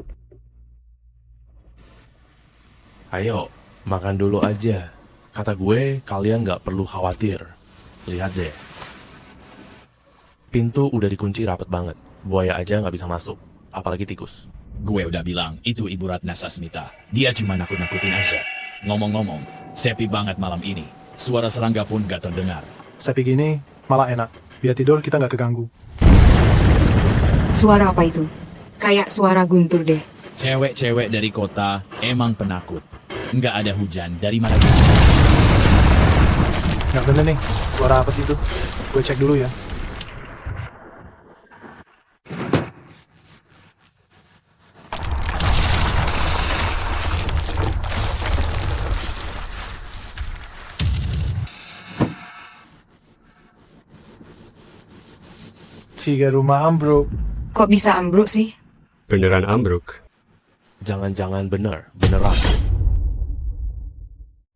Ayo, makan dulu aja. Kata gue, kalian nggak perlu khawatir. Lihat deh. Pintu udah dikunci rapet banget. Buaya aja nggak bisa masuk. Apalagi tikus. Gue udah bilang, itu Ibu Ratna Sasmita. Dia cuma nakut-nakutin aja. Ngomong-ngomong, sepi banget malam ini. Suara serangga pun gak terdengar. Sepi gini, malah enak. Biar tidur kita nggak keganggu. Suara apa itu? Kayak suara guntur deh. Cewek-cewek dari kota emang penakut. Nggak ada hujan, dari mana? Nggak bener nih, suara apa sih itu? Gue cek dulu ya. Tiga rumah ambruk. Kok bisa ambruk sih? Beneran ambruk. Jangan-jangan beneran.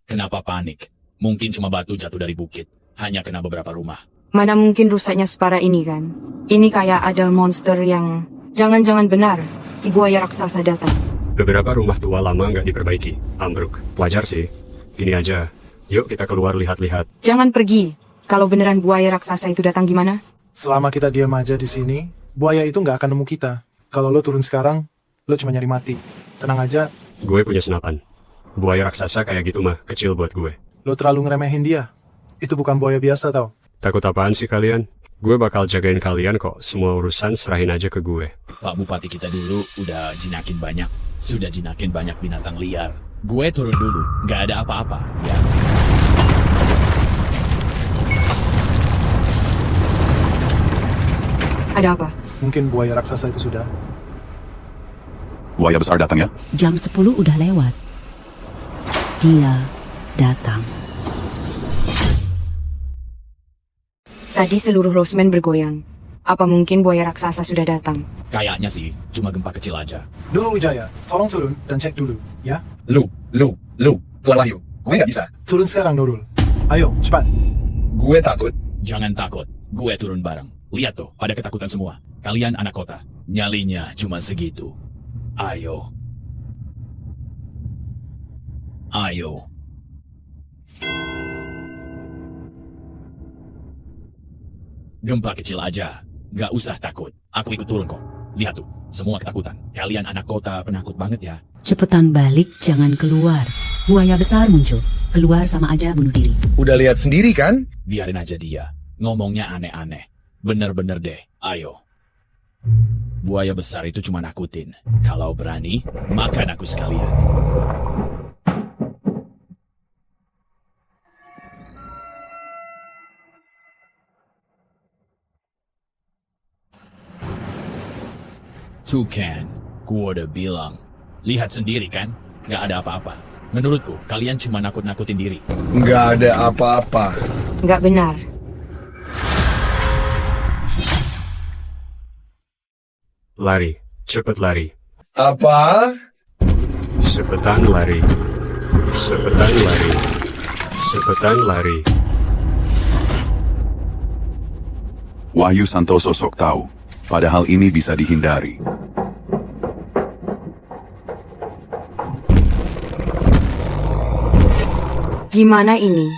Kenapa panik? Mungkin cuma batu jatuh dari bukit. Hanya kena beberapa rumah. Mana mungkin rusaknya separah ini kan? Ini kayak ada monster yang... Jangan-jangan benar, si buaya raksasa datang. Beberapa rumah tua lama nggak diperbaiki. Ambruk. Wajar sih. Gini aja. Yuk kita keluar lihat-lihat. Jangan pergi. Kalau beneran buaya raksasa itu datang gimana? Selama kita diam aja di sini, buaya itu nggak akan nemu kita. Kalau lo turun sekarang, lo cuma nyari mati. Tenang aja. Gue punya senapan. Buaya raksasa kayak gitu mah, kecil buat gue. Lo terlalu ngeremehin dia. Itu bukan buaya biasa tau. Takut apaan sih kalian? Gue bakal jagain kalian kok. Semua urusan serahin aja ke gue. Pak Bupati kita dulu udah jinakin banyak. Sudah jinakin banyak binatang liar. Gue turun dulu, nggak ada apa-apa, ya. Ada apa? Mungkin buaya raksasa itu sudah. Buaya besar datang ya? Jam 10 udah lewat. Dia datang. Tadi seluruh losmen bergoyang. Apa mungkin buaya raksasa sudah datang? Kayaknya sih, cuma gempa kecil aja. Dulu Wijaya, tolong turun dan cek dulu, ya? Lu, Tuan Wahyu, gue nggak bisa. Turun sekarang, Nurul. Ayo, cepat. Gue takut. Jangan takut, gue turun bareng. Lihat tuh, pada ketakutan semua. Kalian anak kota, nyalinya cuma segitu. Ayo. Ayo. Gempa kecil aja, gak usah takut. Aku ikut turun kok. Lihat tuh, semua ketakutan. Kalian anak kota penakut banget ya. Cepetan balik, jangan keluar. Buaya besar muncul. Keluar sama aja bunuh diri. Udah lihat sendiri kan? Biarin aja dia. Ngomongnya aneh-aneh. Bener-bener deh, ayo. Buaya besar itu cuma nakutin. Kalau berani, makan aku sekalian. Tuh kan, gua udah bilang. Lihat sendiri kan, gak ada apa-apa. Menurutku, kalian cuma nakut-nakutin diri. Gak ada apa-apa. Gak benar. Lari, Cepet lari. Apa? Cepetan lari. Cepetan lari. Cepetan lari. Wahyu Santoso sok tahu, padahal ini bisa dihindari. Gimana ini?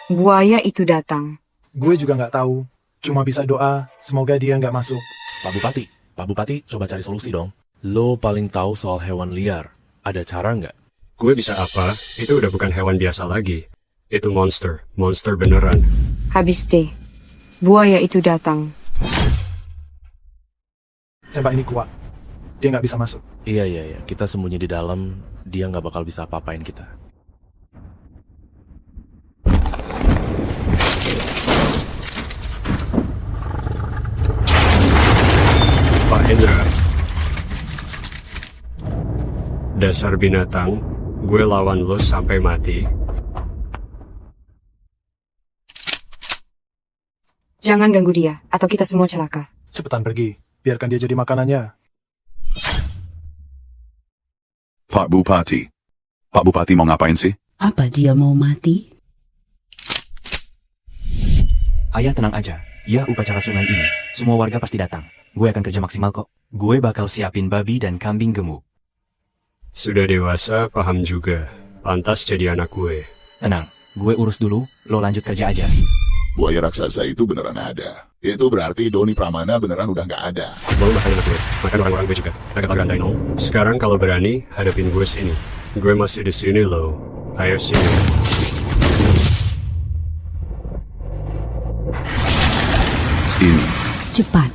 Buaya itu datang. Gue juga nggak tahu. Cuma bisa doa, semoga dia nggak masuk. Pak Bupati, coba cari solusi dong. Lo paling tahu soal hewan liar. Ada cara nggak? Gue bisa apa? Itu udah bukan hewan biasa lagi. Itu monster. Monster beneran. Habis deh. Buaya itu datang. Sempak ini kuat. Dia nggak bisa masuk. Iya. Kita sembunyi di dalam, dia nggak bakal bisa apa-apain kita. Pak Hendra. Dasar binatang, gue lawan lo sampai mati. Jangan ganggu dia, atau kita semua celaka. Cepetan pergi. Biarkan dia jadi makanannya. Pak Bupati mau ngapain sih? Apa dia mau mati? Ayah tenang aja. Ya upacara sungai ini, semua warga pasti datang. Gue akan kerja maksimal kok. Gue bakal siapin babi dan kambing gemuk. Sudah dewasa, paham juga. Pantas jadi anak gue. Tenang, gue urus dulu, lo lanjut kerja aja. Buaya raksasa itu beneran ada. Itu berarti Doni Pramana beneran udah nggak ada. Mau makan anak gue, makan orang-orang gue juga. Kita kata rantai nol. Sekarang kalau berani, hadapin gue sini. Gue masih di sini loh. Ayo sini. Ini. Cepat.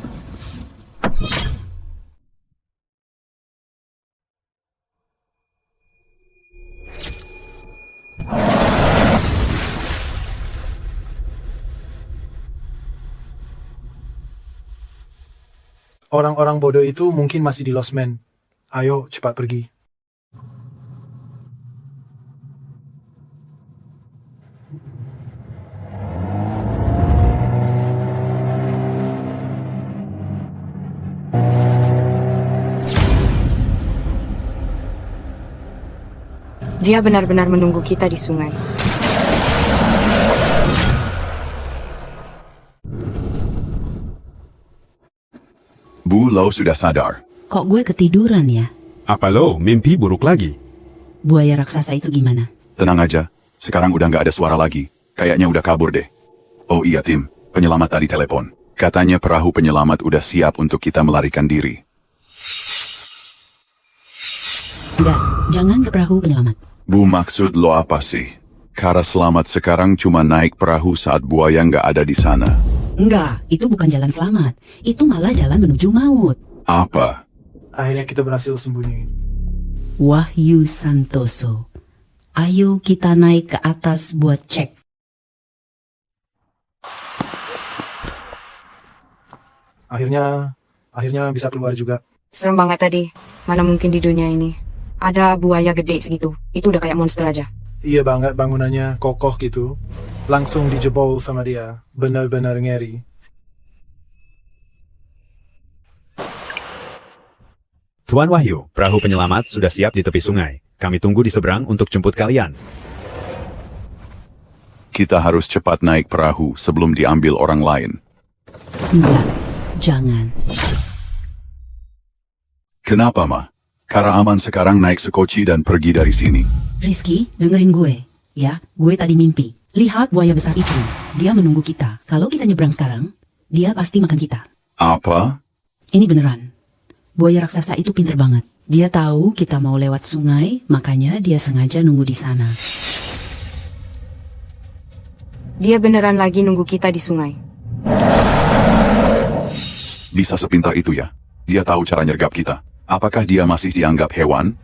Orang-orang bodoh itu mungkin masih di Lost Man. Ayo, cepat pergi. Dia benar-benar menunggu kita di sungai. Bu, lo sudah sadar. Kok gue ketiduran ya? Apa lo mimpi buruk lagi? Buaya raksasa itu gimana? Tenang aja, sekarang udah nggak ada suara lagi. Kayaknya udah kabur deh. Oh iya Tim, penyelamat tadi telepon. Katanya perahu penyelamat udah siap untuk kita melarikan diri. Enggak, jangan ke perahu penyelamat. Bu, maksud lo apa sih? Kara selamat sekarang cuma naik perahu saat buaya nggak ada di sana. Enggak, itu bukan jalan selamat. Itu malah jalan menuju maut. Apa? Akhirnya kita berhasil sembunyi. Wahyu Santoso. Ayo kita naik ke atas buat cek. Akhirnya bisa keluar juga. Serem banget tadi. Mana mungkin di dunia ini ada buaya gede segitu. Itu udah kayak monster aja. Iya banget, bangunannya kokoh gitu. Langsung dijebol sama dia. Benar-benar ngeri. Tuan Wahyu, perahu penyelamat sudah siap di tepi sungai. Kami tunggu di seberang untuk jemput kalian. Kita harus cepat naik perahu sebelum diambil orang lain. Enggak, jangan. Kenapa, Ma? Kara aman sekarang naik sekoci dan pergi dari sini. Rizky, dengerin gue. Ya, gue tadi mimpi. Lihat buaya besar itu. Dia menunggu kita. Kalau kita nyebrang sekarang, dia pasti makan kita. Apa? Ini beneran. Buaya raksasa itu pinter banget. Dia tahu kita mau lewat sungai, makanya dia sengaja nunggu di sana. Dia beneran lagi nunggu kita di sungai. Bisa sepintar itu ya? Dia tahu cara nyergap kita. Apakah dia masih dianggap hewan?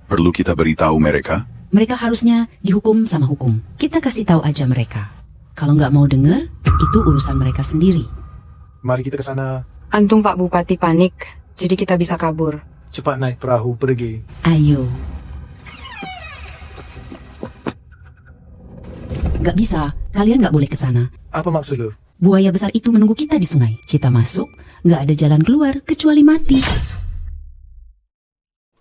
Perlu kita beritahu mereka? Mereka harusnya dihukum sama hukum. Kita kasih tahu aja mereka. Kalau nggak mau denger, itu urusan mereka sendiri. Mari kita ke sana. Antung Pak Bupati panik, jadi kita bisa kabur. Cepat naik perahu, pergi. Ayo. Nggak bisa, kalian nggak boleh ke sana. Apa maksud lo? Buaya besar itu menunggu kita di sungai. Kita masuk, nggak ada jalan keluar kecuali mati.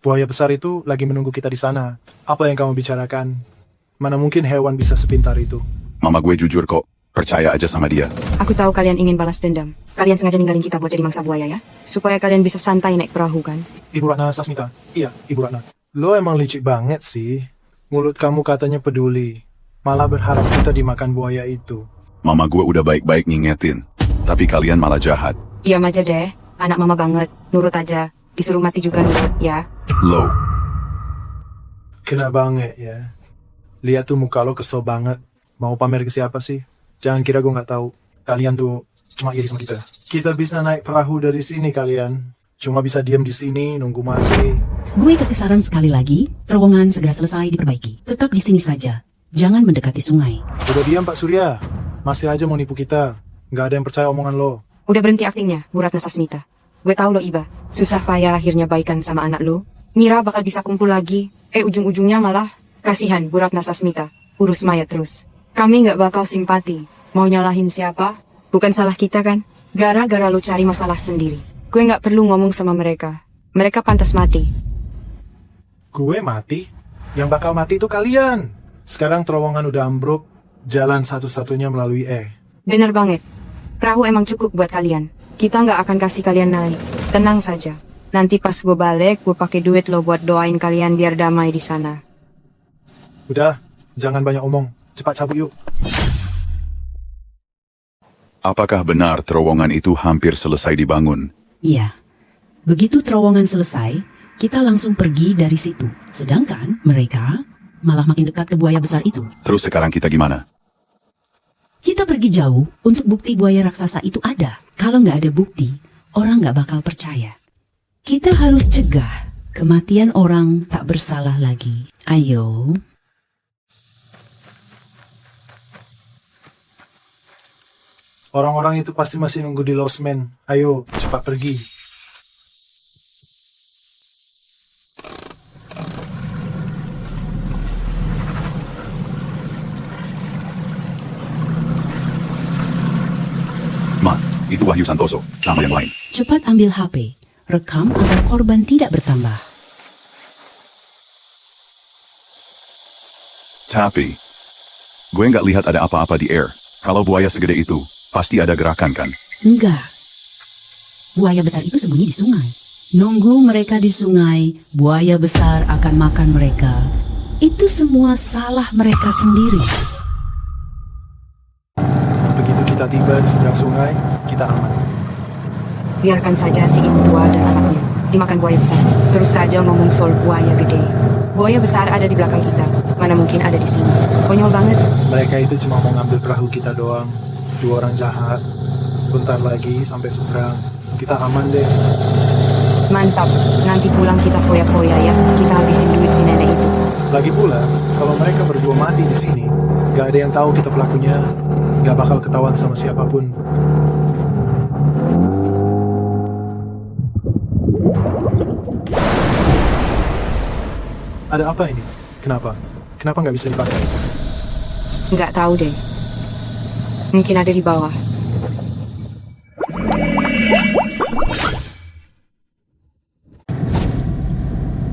Buaya besar itu lagi menunggu kita di sana. Apa yang kamu bicarakan? Mana mungkin hewan bisa sepintar itu? Mama gue jujur kok. Percaya aja sama dia. Aku tahu kalian ingin balas dendam. Kalian sengaja ninggalin kita buat jadi mangsa buaya ya? Supaya kalian bisa santai naik perahu kan? Ibu Ratna Sasmita. Iya, Ibu Ratna. Lo emang licik banget sih. Mulut kamu katanya peduli. Malah berharap kita dimakan buaya itu. Mama gue udah baik-baik ngingetin. Tapi kalian malah jahat. Diam aja deh. Anak mama banget. Nurut aja. Disuruh mati juga nurut ya. Lo. Kena banget ya. Lihat tuh muka lo kesel banget. Mau pamer ke siapa sih? Jangan kira gue nggak tahu. Kalian tuh cuma iri sama kita. Kita bisa naik perahu dari sini kalian. Cuma bisa diam di sini nunggu mati. Gue kasih saran sekali lagi, terowongan segera selesai diperbaiki. Tetap di sini saja. Jangan mendekati sungai. Udah diam Pak Surya. Masih aja mau nipu kita. Nggak ada yang percaya omongan lo. Udah berhenti aktingnya, Bu Ratna Sasmita. Gue tahu lo Iba. Susah payah akhirnya baikan sama anak lo. Mira bakal bisa kumpul lagi. Ujung-ujungnya malah kasihan Bu Ratna Sasmita. Urus mayat terus. Kami nggak bakal simpati. Mau nyalahin siapa? Bukan salah kita kan? Gara-gara lo cari masalah sendiri. Gue nggak perlu ngomong sama mereka. Mereka pantas mati. Gue mati? Yang bakal mati itu kalian. Sekarang terowongan udah ambruk. Jalan satu-satunya melalui Bener banget. Perahu emang cukup buat kalian. Kita nggak akan kasih kalian naik. Tenang saja. Nanti pas gue balik, gue pakai duit lo buat doain kalian biar damai di sana. Udah, jangan banyak omong. Cepat cabut yuk. Apakah benar terowongan itu hampir selesai dibangun? Iya. Begitu terowongan selesai, kita langsung pergi dari situ. Sedangkan mereka malah makin dekat ke buaya besar itu. Terus sekarang kita gimana? Kita pergi jauh untuk bukti buaya raksasa itu ada. Kalau nggak ada bukti, orang nggak bakal percaya. Kita harus cegah kematian orang tak bersalah lagi. Ayo. Orang-orang itu pasti masih nunggu di losmen. Ayo, cepat pergi. Ma, itu Wahyu Santoso, sama yang lain. Cepat ambil HP. Rekam agar korban tidak bertambah. Tapi, gue nggak lihat ada apa-apa di air. Kalau buaya segede itu, pasti ada gerakan kan? Enggak. Buaya besar itu sembunyi di sungai. Nunggu mereka di sungai, buaya besar akan makan mereka. Itu semua salah mereka sendiri. Begitu kita tiba di seberang sungai, kita aman. Biarkan saja si ibu tua dan anaknya dimakan buaya besar. Terus saja ngomong soal buaya gede. Buaya besar ada di belakang kita. Mana mungkin ada di sini. Konyol banget. Mereka itu cuma mau ngambil perahu kita doang. 2 orang jahat. Sebentar lagi sampai seberang. Kita aman deh. Mantap. Nanti pulang kita foya-foya ya. Kita habisin duit si nenek itu. Lagi pula, kalau mereka berdua mati di sini, gak ada yang tahu kita pelakunya. Gak bakal ketahuan sama siapapun. Ada apa ini? Kenapa? Kenapa nggak bisa dipakai? Nggak tahu deh. Mungkin ada di bawah.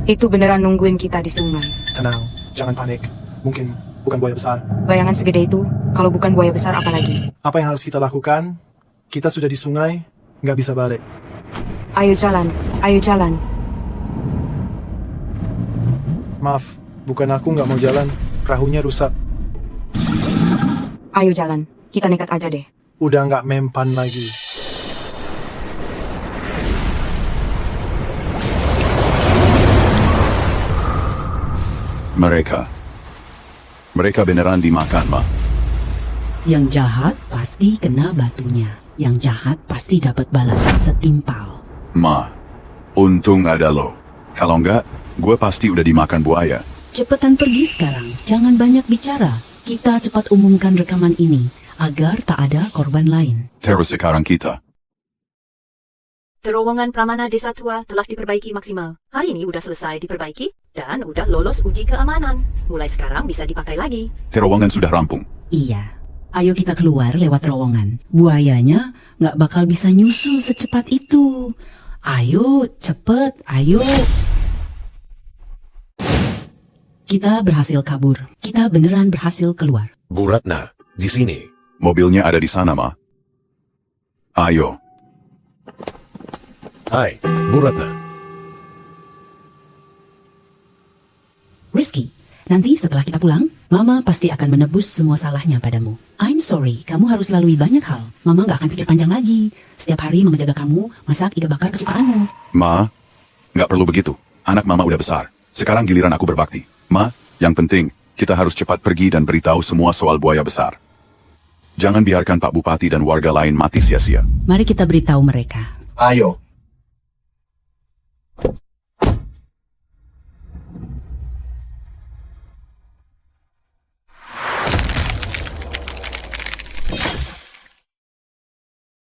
Itu beneran nungguin kita di sungai. Tenang, jangan panik. Mungkin bukan buaya besar. Bayangan segede itu, kalau bukan buaya besar apa lagi? Apa yang harus kita lakukan? Kita sudah di sungai, nggak bisa balik. Ayo jalan, ayo jalan. Maaf, bukan aku nggak mau jalan. Perahunya rusak. Ayo jalan, kita nekat aja deh. Udah nggak mempan lagi. Mereka beneran dimakan, Ma. Yang jahat pasti kena batunya. Yang jahat pasti dapat balasan setimpal. Ma, untung ada lo. Kalau enggak, gue pasti udah dimakan buaya. Cepetan pergi sekarang, jangan banyak bicara. Kita cepat umumkan rekaman ini, agar tak ada korban lain. Terus sekarang kita. Terowongan Pramana Desa Tua telah diperbaiki maksimal. Hari ini udah selesai diperbaiki dan udah lolos uji keamanan. Mulai sekarang bisa dipakai lagi. Terowongan sudah rampung. Iya, ayo kita keluar lewat terowongan. Buayanya nggak bakal bisa nyusul secepat itu. Ayo, cepet, ayo. Kita berhasil kabur. Kita beneran berhasil keluar. Bu Ratna, di sini. Mobilnya ada di sana, Ma. Ayo. Hai, Bu Ratna. Rizky, nanti setelah kita pulang, Mama pasti akan menebus semua salahnya padamu. I'm sorry, kamu harus lalui banyak hal. Mama gak akan pikir panjang lagi. Setiap hari Mama jaga kamu, masak iga bakar kesukaanmu. Ma, nggak perlu begitu. Anak Mama udah besar. Sekarang giliran aku berbakti. Ma, yang penting, kita harus cepat pergi dan beritahu semua soal buaya besar. Jangan biarkan Pak Bupati dan warga lain mati sia-sia. Mari kita beritahu mereka. Ayo.